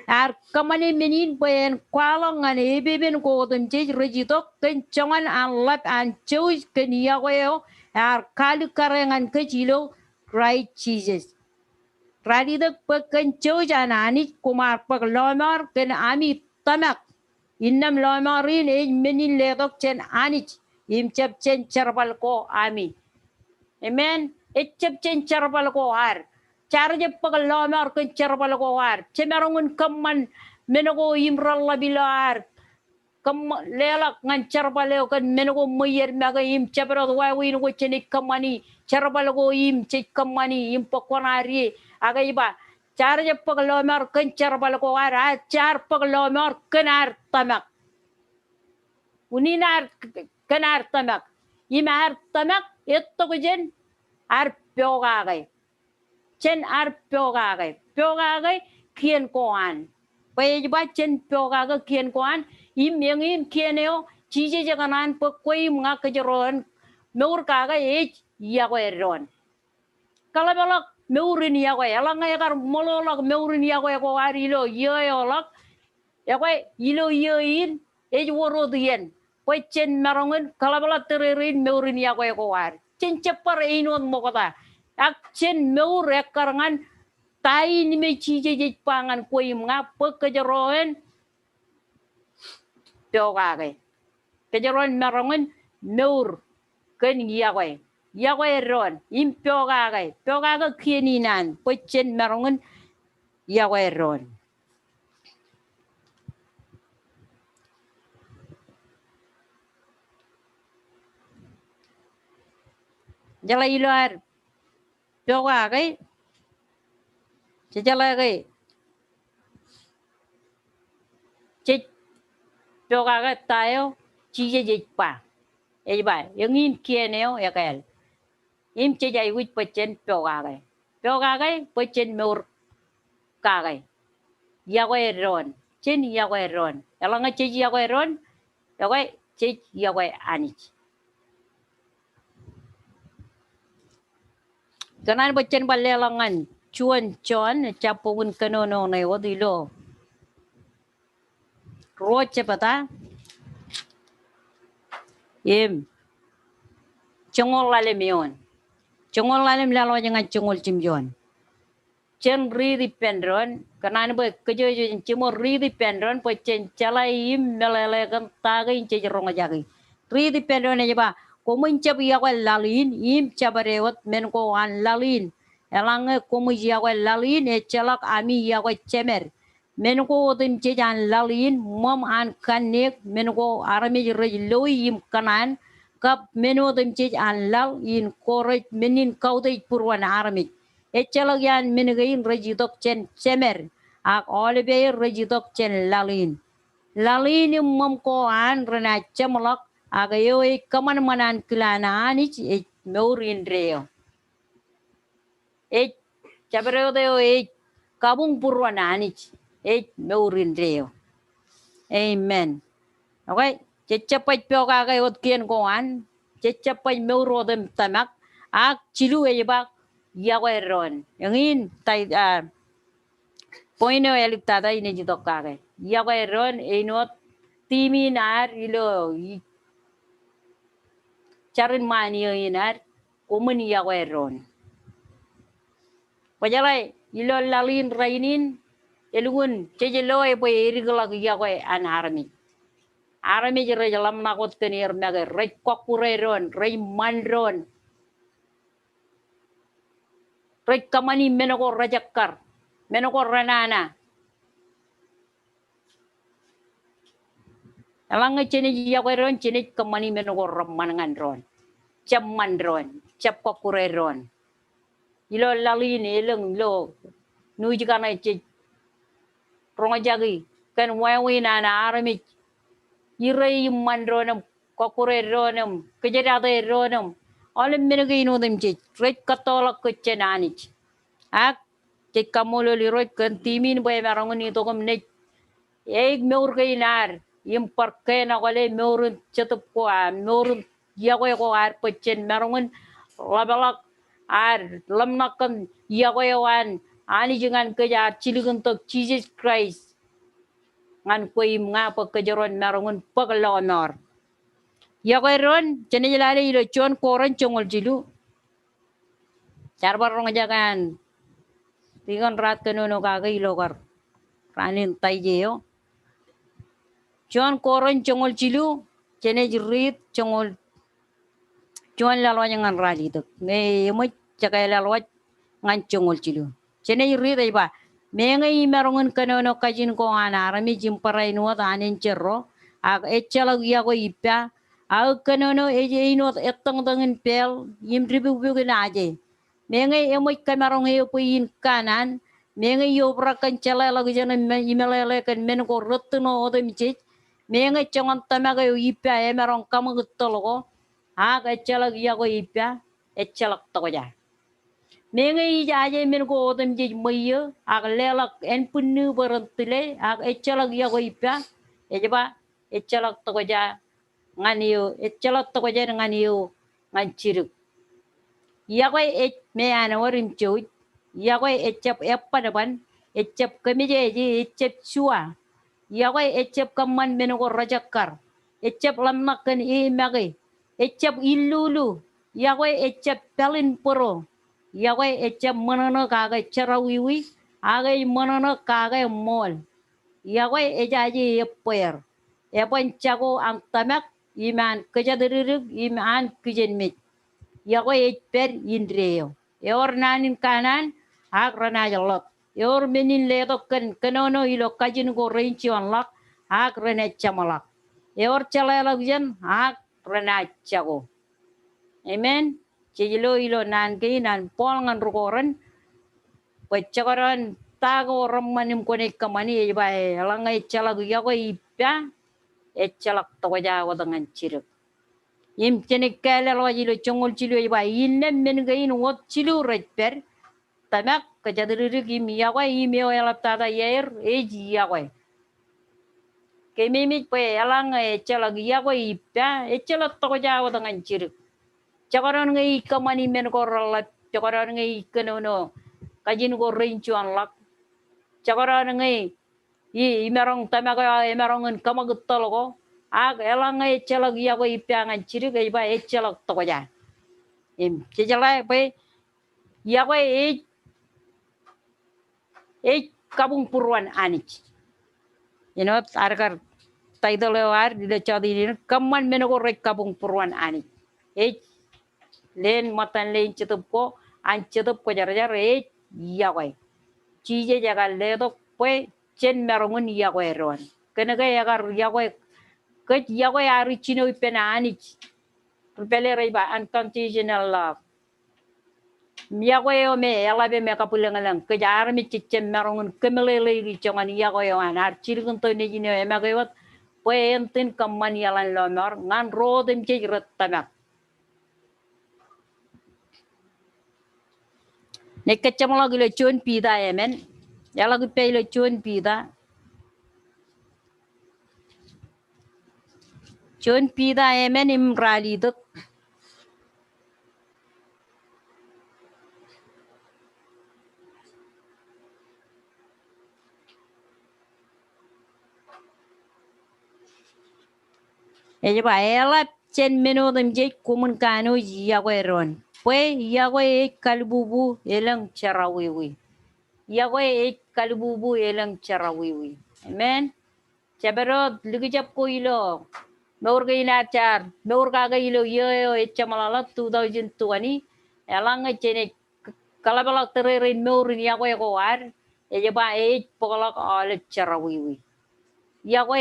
ar kamani menin pen kwalong an ebeben ko dun je rejitok ken chongan an lat an choice ken yago ar kalu karengan ke jilo Christ Jesus radi dak pen choice an ani kumar pak lomar ken ami tamak innam lomarin e menin ledok chen ani im chap chen charbal ko ami amen echap chen charbal ko ar cara je pagal lomar ken charbal ko ar chemerungun kaman menago imralla bilar kam lelak ngan charbal ko menago mayer maga im chabro wa win ko cheni kamani charbal ko im che kamani im pakonari aga iba cara je pagal lomar ken charbal ko ar char pagal lomar ken ar tamak uninar ken ar tamak imar tamak etto ko jen ar pyoga gai chen ar pyoga gai kien koan bây ba chen pyoga ga kien koan im mieng im kieneo chi je jaganan po koi mga kajeron meur ka ga e ya go eron kala balak meurin ya go ala ngai gar mololak meurin ya go ari lo yo olak ya go ilo yo in e woro dien po chen marongen kala balak tererin meurin ya go war chen chepar inon mo kata ak chen meur ekarangan tai ni me chi je pangan ko im nga pe kejeroen pyoga ga kejeroen marongen meur ken yawe ron im pyoga ga kieninan pe chen marongen yawe ron jala ilar pyoga ga jala ga che pyoga ga tayo chi je pa e ba yang im kieneo ya kel im che jai wit pe chen pyoga ga pe chen meur ka ga yawe ron chen yawe ron alanga che yawe ron yawe che yawe anich kanan pe chen balelangan chuan chon chapun kanono ne odilo roche pata im chongol lale mion chongol lale lalo jangan chongol chimjon chen ri pendron kanan be kejo chimo ri pendron pe chen chala im melele kan tagi che ronga jagi ri pendron ne ba komun chab ya wa lalin im chabarewat men ko an lalin elang komu ya wa lalin e chalak ami ya wa chemer men ko tin che jan lalin mom an kanek men ko arami rej loy im kanan kap meno tin che an lal in korej menin kaudai purwan arami e chalak yan menegain rejitok chen chemer ak olebe rejitok chen lalin lalin mom ko an rena chemalak agayo e kaman manan kilana ani e meurin reo e chabreo deo e kabung purwan ani e meurin reo amen okay chechapai pyoga ga ot kien ko an chechapai meuro dem tamak ak chilu e ba yawe ron yangin tai poino elik tada ine jitok ka yawe ron e not timi nar ilo charin mani inar kumun yawe ron pajalai ilo lalin rainin elungun chejelo e po irigla yawe an arami jere jalam nakot kenir mage rek kokureron rei mandron rek kamani menoko rajakar menoko ranana alang chene yawe ron chene kamani menoko ramanangan ron chap mandron chap kokureron ilo lalin eleng lo nuôi cái này chỉ rong jagi kan wawi na arami irai mandronam kokure ronam kejada ronam olim minagi no dem chi rek katolak kechenanich ak che kamolo liroi kan timin boy marangoni to kom ne ek meur kainar yim parke na gole meur chetup ko meur yago ko ar pechen marangon labalak ar lamnakan yago wan ani jangan kejar ciligun to Jesus Christ ngan koim nga pagkajaron marangon paglonor yago ron chenilale ilo chon koran chongol jilu charbar rong jagan tigon rat kanono kaga ilokar ranin tayo chon koran chongol jilu chene jirit chongol chon lalo ngan rali tok ne mo chakay lalo ngan chongol jilu chene jirit ay ba mengai marangon kanono kajin ko anarami jimparay no anin cerro ag echalag yago ipya ag kanono ino etong tangin pel yim ribu aje mengai emoy kamarong heyo puin kanan mengai yo brakan chala lagu jana imelele kan men ko rotno odem chich mengai chongan tamaga yo ipya emarong kamu gutologo ag echalak yago ipya echalak toja mengai aje men ko odem jij mayo ag lelak en punnu barantile ag echalak yago ipya ejaba echalak toja nganiyo echalak toja nganiyo nganciruk yagoy et me ana warim choy yagoy echap epanaban echap kamijeji echap chua yagoy echap kaman menugo rajakar echap lamnakan imagi echap illulu yagoy echap talin puro yagoy echap manana kaga charawiwi agay manana kaga mol yagoy ejaji epoyer epan chago ang tamak iman kejadirirug iman kejenmit yago per indreo yor nanin kanan ak rana jalot yor menin ledo kan kanono ilo kajin go renci onlak ak rana chamalak yor chalala jen ak rana chago amen chilo ilo nan ke nan pol ngan rukoran pachakaran tago ramanim konek kamani ba langai chalag yago ipya echalak toja wadangan ciruk yim chene kala lo jilo chongol chilo iba inne men gain wot chilo reper tamak kajadiri gim yawa imeo elaptada yer eji yawa kemimi pe alang echalag yawa ipya echalak toja wadangan chiru chakaran ngai kamani men korala chakaran ngai kenono kajin go renchuan lak chakaran ngai i imerong tamaga emerong kamagutologo ag elang echalak yago ipyangan chiri ga iba echalak toja im chejala pe yago kabung purwan anich arkar taidolewar di chadi kaman menogo rek kabung purwan anich len matan len chetup ko an chetup ko jar yago chije jagal ledo pe chen merongun yago ron kenaga yagar yago ke yago ari chino ipena anich pelere ba unconditional love yago yo me elabe me kapulengalang ke jar mi chichem merongun kemelele ri chongan yago yo anar chirgun to ne jino emagayot po entin kamman yalan lomor ngan rodem che rattamak ne kechamala gile chon pida emen yala gu pele chon pida emen imrali dot ba ela chen meno dem je kumun kanu yago eron pue yago kalbubu elang charawiwi yago kalbubu elang charawiwi amen chabero ligijap ko ilo Nor gay na char, nor kaga ilo yo echamalala 2020 elang chene kalabalak tererin nor ni ako war ba pokolak alet charawiwi yago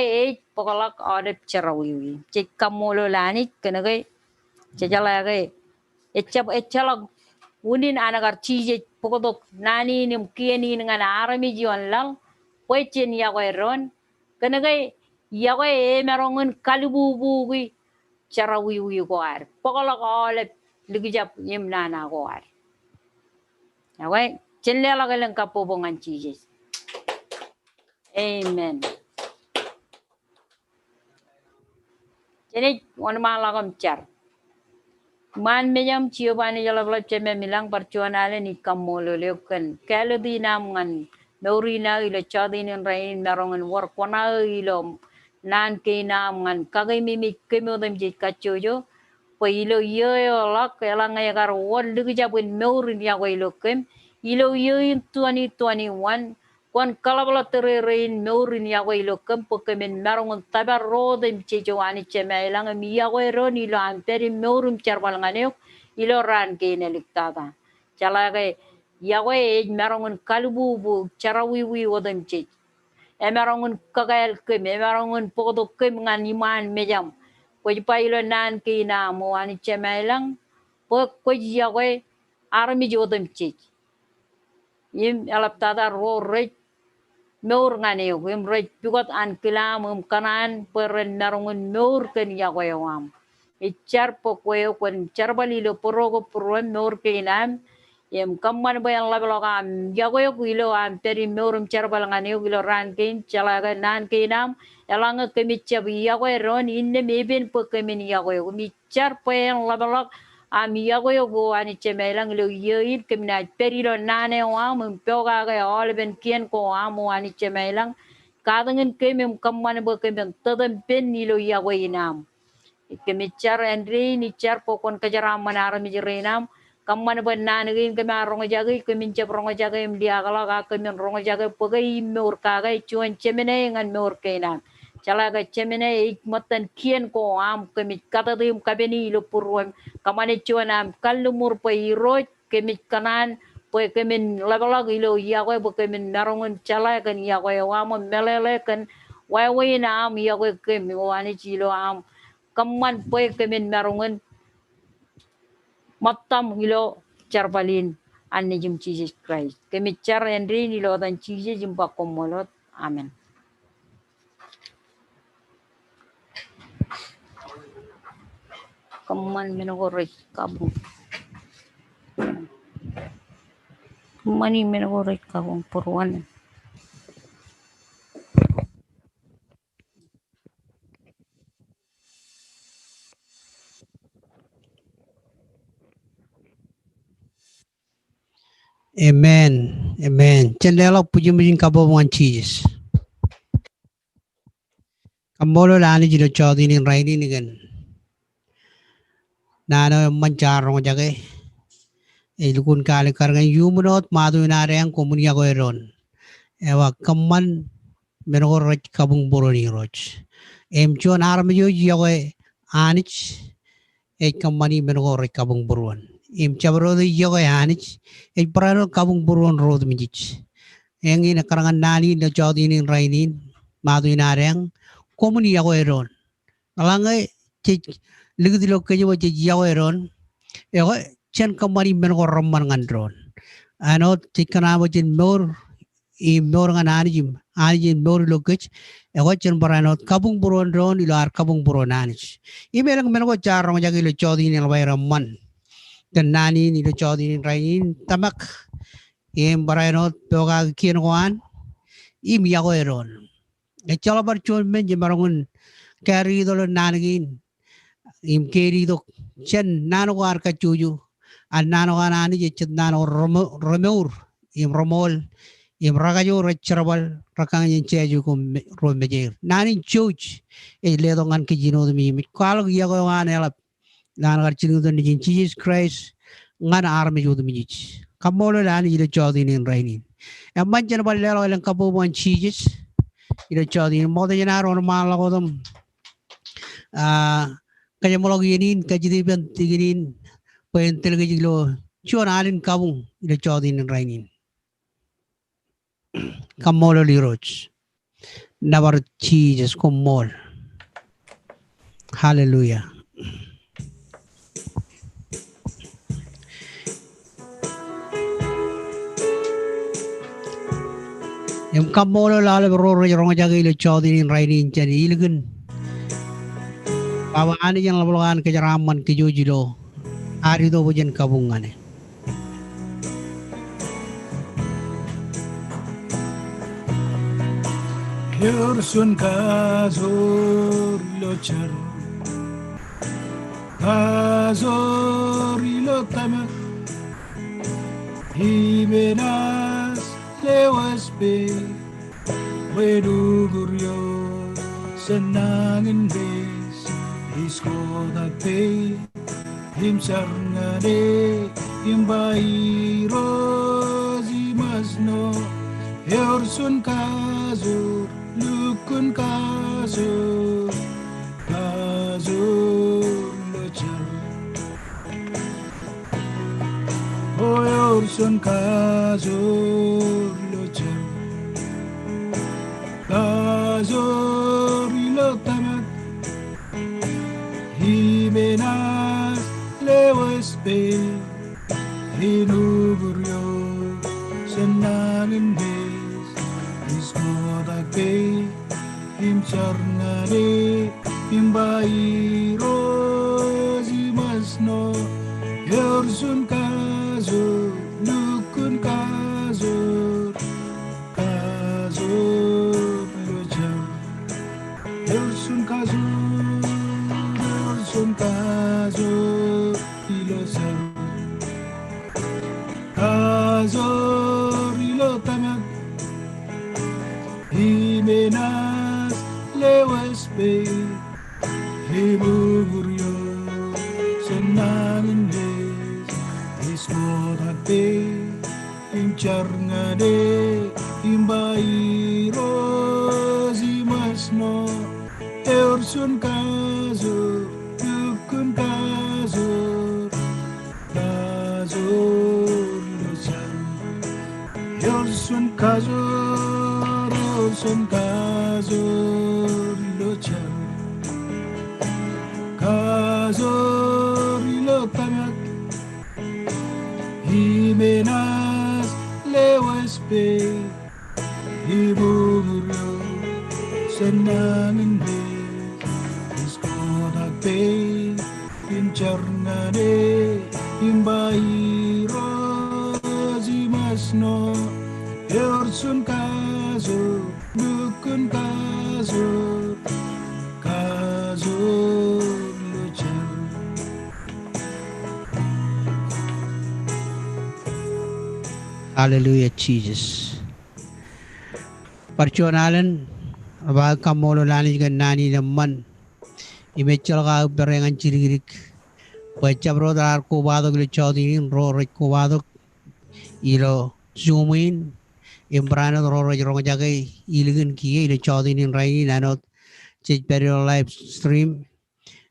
pokolak alet charawiwi cek kamolo lanit kenagay chajala gay echalak unin anagar chije pokok nani nim kieni dengan arami jiwan lang poichin yawe ron kenagai yawe merongun kalibu bugui cara wiwi goar pokok ole ligijap yim nana goar yawe chenlela galang kapobongan Jesus amen jadi wan malagam char man mejam ciobani jalab ceme milang percuanale ni kamolo leuken kalo di namungan Naurina ilo chadinin rain merongan war kwana ilo nan ke namungan kagay mimi kemo dem jit kachojo pa ilo yo lak elang ayagar war lugi jabun naurin ya ko ilo kem ilo yo in 2021 kon kalabala tere rain naurin ya ko ilo kem pokemen merongan tabar ro dem chejo ani cheme elang mi ya ko ron ilo amperi naurum charbalanganeo ilo ran ke neliktada chalage Yahweh merongun kalubu bu carawiwi wadam cik. Merongun kagael kem, merongun podo kem ngan iman mejam. Kau pailo nan kina mo ani cemelang, pok kau Yahweh armi wadam cik. Yim alap tada ro rek meur ngane yo, yim rek pigot an kilam kanan peren merongun meur ken Yahweh wam. Icar pokwe kon carbalilo porogo poroen meur kinam. Yem kamman bayan labalokam yagoyo kilo am teri meurum charbalangane kilo rankin chalaga nan kinam elanga kemicha yagoy ron inne meben pokemin yagoyo mi char bayan labalok am yagoyo go ani chemelang lo yoin kemna perilo nane wa mum poga ga olben kien ko amu ani chemelang kadangin kemim kamman pokemin tadam pen nilo yagoyinam kemichar Andre ni char pokon kajaram manara mi jerenam kamman ban nagin kami rongo jagay kami jab rongo jagay dia kalau kami rongo jagay pagai meur kagai cuan cemene ngan meur kainan cala ga cemene ikmatan kien ko am kami kata dim kabeni lo purwam kamane cuan am kalumur pai roj kami kanan pai kami labalag ilo ya ko kami narongon cala kan ya ko wamo melele kan wai na am ya ko kami wani chilo am kamman pai kami narongon Matam hilo charbalin anne jim Jesus Christ. Kami char Henry nilo dan Jesus jim bakomolot. Amen. Kaman menogorek kabung. Mani menogorek kabung purwan. Amen. Amen. Chandela puji mujin kabo wan cheese. Kamolo lani jilo chodi ni raini ni gan. Nano manchar rong jage. Ilukun kali karngan yumunot madu inareng komunia ko eron. Ewa kaman menogor roj kabung boroni roj. Chuan armiyo yawe anich. Kamani menogor roj kabung boron. Chabro the yawe anich. Prano kabung boron road mijich. Engi na karangan nani na chodi ni rainin madu inareng komunia ko eron. Alangay ligdilo kayo yawe eron. Ewa chen kamani menogor ramman ngandron. Ano tikana wajin mor mor nga anijim mor lokech ewa chen barano kabung buron ron ilar kabung buron anij imelang mengo charong jagi lo chodi ni lawai ramman dan nani ni lo chodi ni rain tamak barano toga kien koan yago eron chala bar chon men jimarongun kari do nanagin keri do chen nano war ka chuju an nano anani chen nano romeur romol ragayo rechabal rakang yin cheju kum romejer nani chuch ledo ngan ki jino mi kalo yago an elap nan gar chinu do ni Jesus Christ ngan arme ju mi kamolo lan ile chodi ni rainin amman jan bal lelo len kapo bon Jesus ile chodi mo de jana ron ma la godum kaya mo loginin kajidi ben tiginin pen telge jilo chuan alin kabung ile chodi ni rainin Kamolo liroch. Never Jesus kumol. Hallelujah. kamolo lalo roro jorong jaga ilo chodi nin raini chani ilgun. Bawa ani yang labulan kejaraman kejujilo. Ari do bujen kabungane. Yorsun kazor lochar kazor ilotama himenas lewaspe weduguryo senangin bes iskodape himsarngane himbairo zimasno Yorsun kazor lukun kazor kazor lochar Yorsun kazor lochar kazor ilotamak himenas lewaspe hinuguryo senangin bes iskodape himsarngane himbairo zimasno Yorsun kazor lukun kazor kazor lochar Yorsun kazor ilosar kazor ilotamak himenas lewaspe himuguryo senangin bes iskodape himcharngade himbairo zimasno Yorsun kazor lukun kazor kazor lochar Yorsun kazor lochar kazor ilotamak himenas lewaspe himuguryo senangin bes iskodape himcharngane himbairo zimasno Yorsun kazor lukun kazor kazor lochar Hallelujah, Jesus. Parchonalan ba kamolo lani gan nani naman. Imechal ka berengan chiririk. Pacha bro dar ko bado gili chodi ro ko bado ilo zoomin imbrano ro jorong jaga ilgun kiye ilo chodi nin raini nanot chich perio live stream.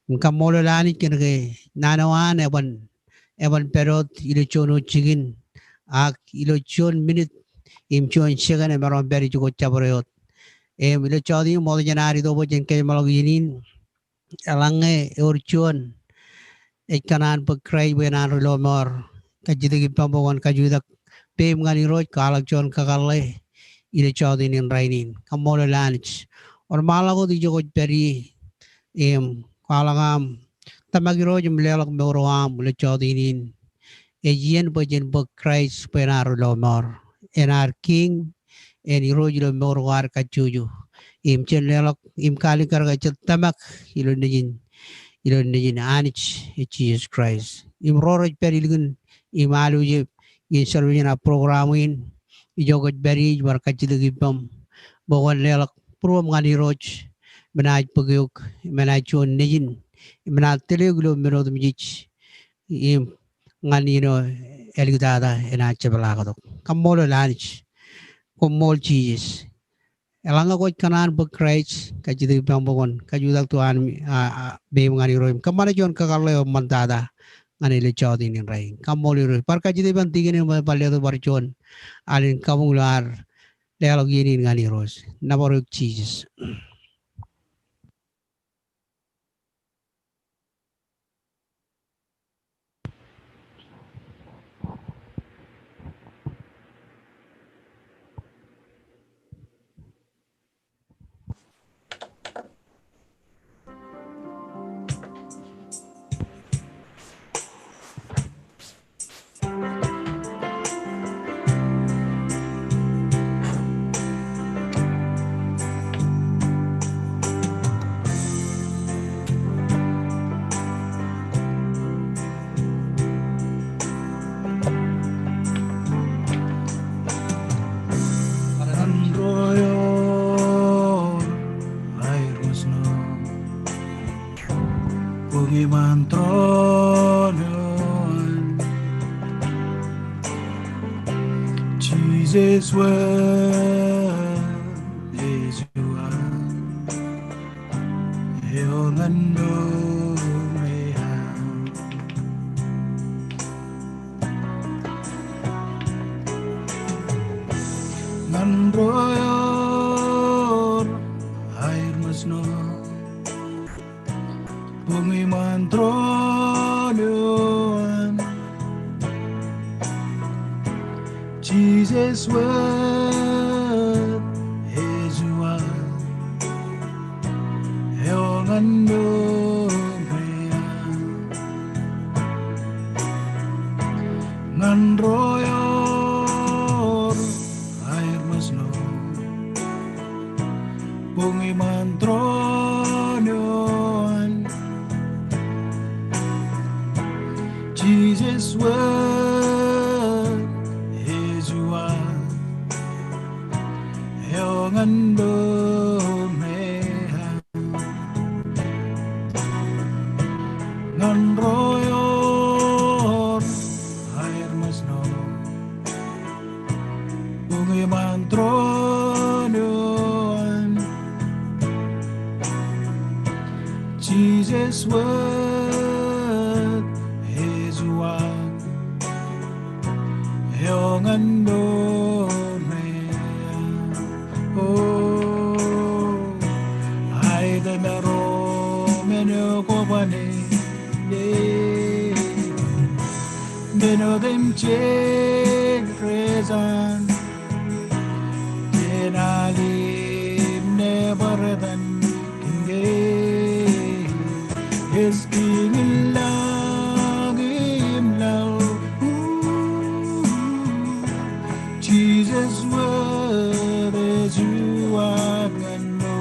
Kamolo lani kenke nanawan eban perot ilo chono chigin ak ilo chon minute im chon chigan ebaron beri jugo chabrot ilo chodi mo janari do bojen ke maloginin alange urchon ikanan pagkray benan relomor kajidagi pambawan kajudak pem ngani roj kalak chon kakale ilo chodi nin rainin kamolo lanich or malago di jogo peri em kalangam tamagiro jum lelak moroam ilo chodi nin Ejian bajen bak Christ penar lomor enar king en irojlo morwar kachuju im chen lelok im kali karga tamak ilo nejin anich Jesus Christ im roroj perilgun im aluje in servina programin ijogoj beri war kachilagi pam bawan lelok prom ngani roj menaj pagyok menaj chon nejin menaj teleglo menod mijich im nganino elgdada ena chebalagado kamolo lanich komol cheese elanga ko kanan bo Christ kajidi pambogon kajudak tuan be ngani roim kamana jon kakalle mandada ngani le chodi nin rai kamoli ro par kajidi ban tigene balle do barchon alin kamular dialog yini ngani ros naboro cheese Bungimantronon Jesus word is you are Yongando meha Nandroyor air masno Bungimantronon Jesus word is you are Yongando meha Nandroyor air masno Bungimantronon Jesus word is you are Yongando meha Nandroyor air masno Bungimantronon Jesus word is you are Yongando meha Oh ay the mero meno kobane Meno dem cheg rezan Tenalim nebardan kinge Esking lagim law Jesus word is you are gano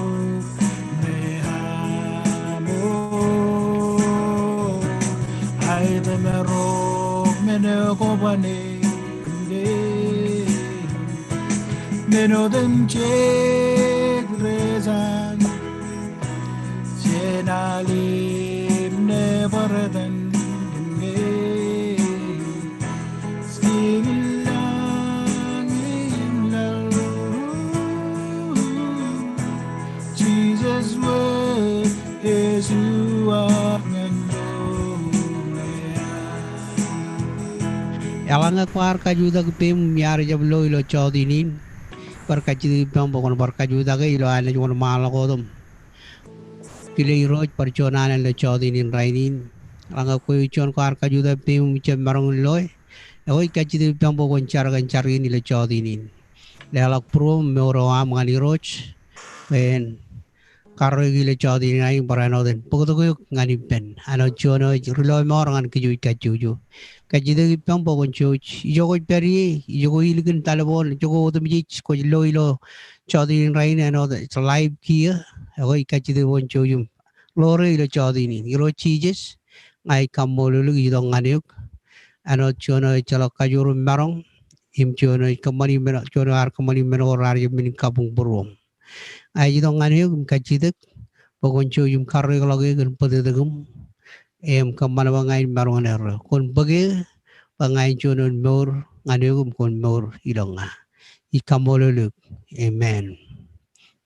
mehamo Ay the mero meno kobane Meno dem cheg rezan Jenalim nebardan Jesus word is you are Yalanga kwar kajuda ke pem miar jablo ilo chodinin par kaji pem bokon par kajuda ke ilo ane jual malah kodum kile iro par chonan ilo chodinin rainin langa koi chon kwar kajuda pem cem marong loy oi kaji pem bokon char ini ilo chodinin lelak pro meoro am ngani roch ben karo gile chodinin ai barano den pokoto ko ngani pen ano chono rulo morangan kiju kajuju Kajide pang pokon church jogo peri jogo ilikin talabon jogo odumjich ko lo chodi rain and all it's live here oi kajide won choyum lore ilo chodi ni iro cheeses ngai kamolulu idong anuk ano chono chalo kajuru marong im chono kamani meno chono ar kamani meno rar min kapung burung ai idong anuk kajide pokon choyum karre lagi gan padedegum em kamana bangai marong ner kon bage bangai chonon mor nganegum kon mor ilonga ikamololuk amen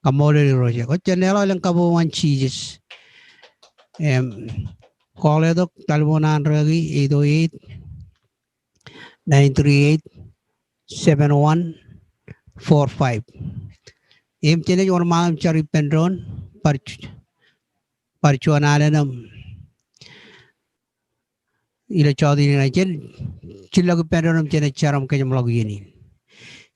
kamolol roja ko chanelo lang kabuan cheeses call dok talbonan ragi 808 938 7145 chene yon malam chari pendron parchuanalanam ila chodi na chen chilag pendron chene charam kanyam logini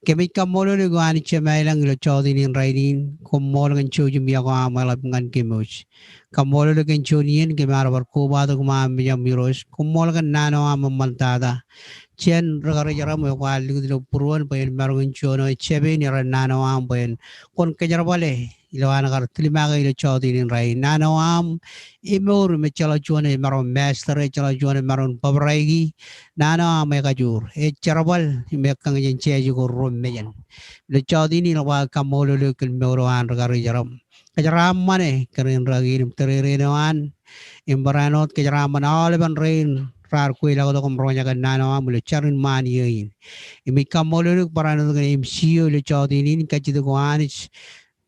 Kami kamolo ni guani chemailang ilo chodi ni rainin kamolo kan choji miya ko amalap ngan kimuch kamolo kan chonian kemara bar kuba to kuma miya miros kamolo kan nano amamantada chen regara jara mo ko ali dilo puruan payen marong chono chebe ni ran nano am payen kon kejar bale ilo anagar tilimaga ilo chodi ni rain nano am imur me chala chone maron master chala chone maron pabraigi nano am me kajur charabal me kang jen cheji ko rom mejan le chodi ni wa kamolo le kel moro an regara jaram kajaram mane keren ragi terere no an Imbaranot kajaraman alaban rain rar kuila ko kom ronya kan nano amule charin mani yin. Imi kamoluk paranot kan imsiyo le chodinin kachidu ko anich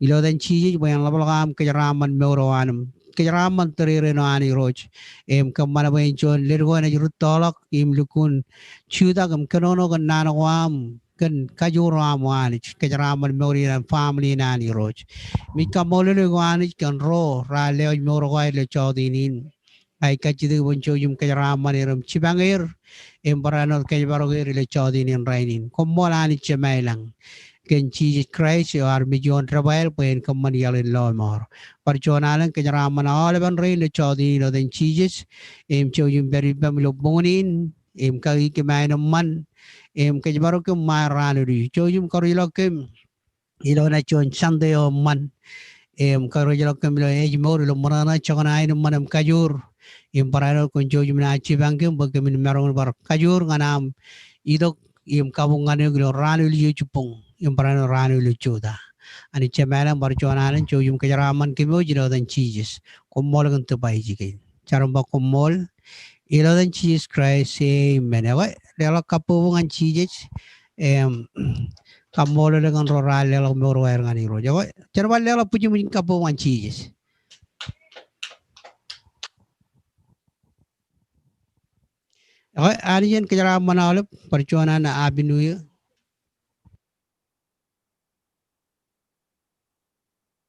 ilo dan chiji bayan labalgam kajaraman meuroanam kajaraman terire no ani roch kamana bayan chon lirgo na jurut tolak lukun chuda kam kanono kan nano wam kan kajuro amwanich kajaraman meurian family nani roch mi kamoluk ko anich kan ro ra leo meuro le chodinin ay kachidu boncho yum kajaraman iram chibangir baranot kajarogir le chodinin rainin komolani chemailang ken chi Christ or million travel pen kaman yalin law more parchonalan kajaraman alaban rain le chodi no den cheeses cho yum beri bamlo bonin kagi kimain man kajbaro ke maranu cho yum korilo kem ilo na chon sande o man karojalo kem lo ej mor lo morana chokana in manam kajur parano kun cho yum na chibangkem bagamin marong bar kajur nganam idok kabungan yo ranu li chupong parano ranu li chuda ani chemala barjonalan cho yum kajaraman kemo jiro dan cheeses komol kan to bai jike charamba komol ilo dan cheese Christ menewa lelo kapubungan cheeses kamol dengan roral lelo moro air ngani ro jawa charba lelo puji mun kapubungan cheeses arian kajaraman alep barjona na abinu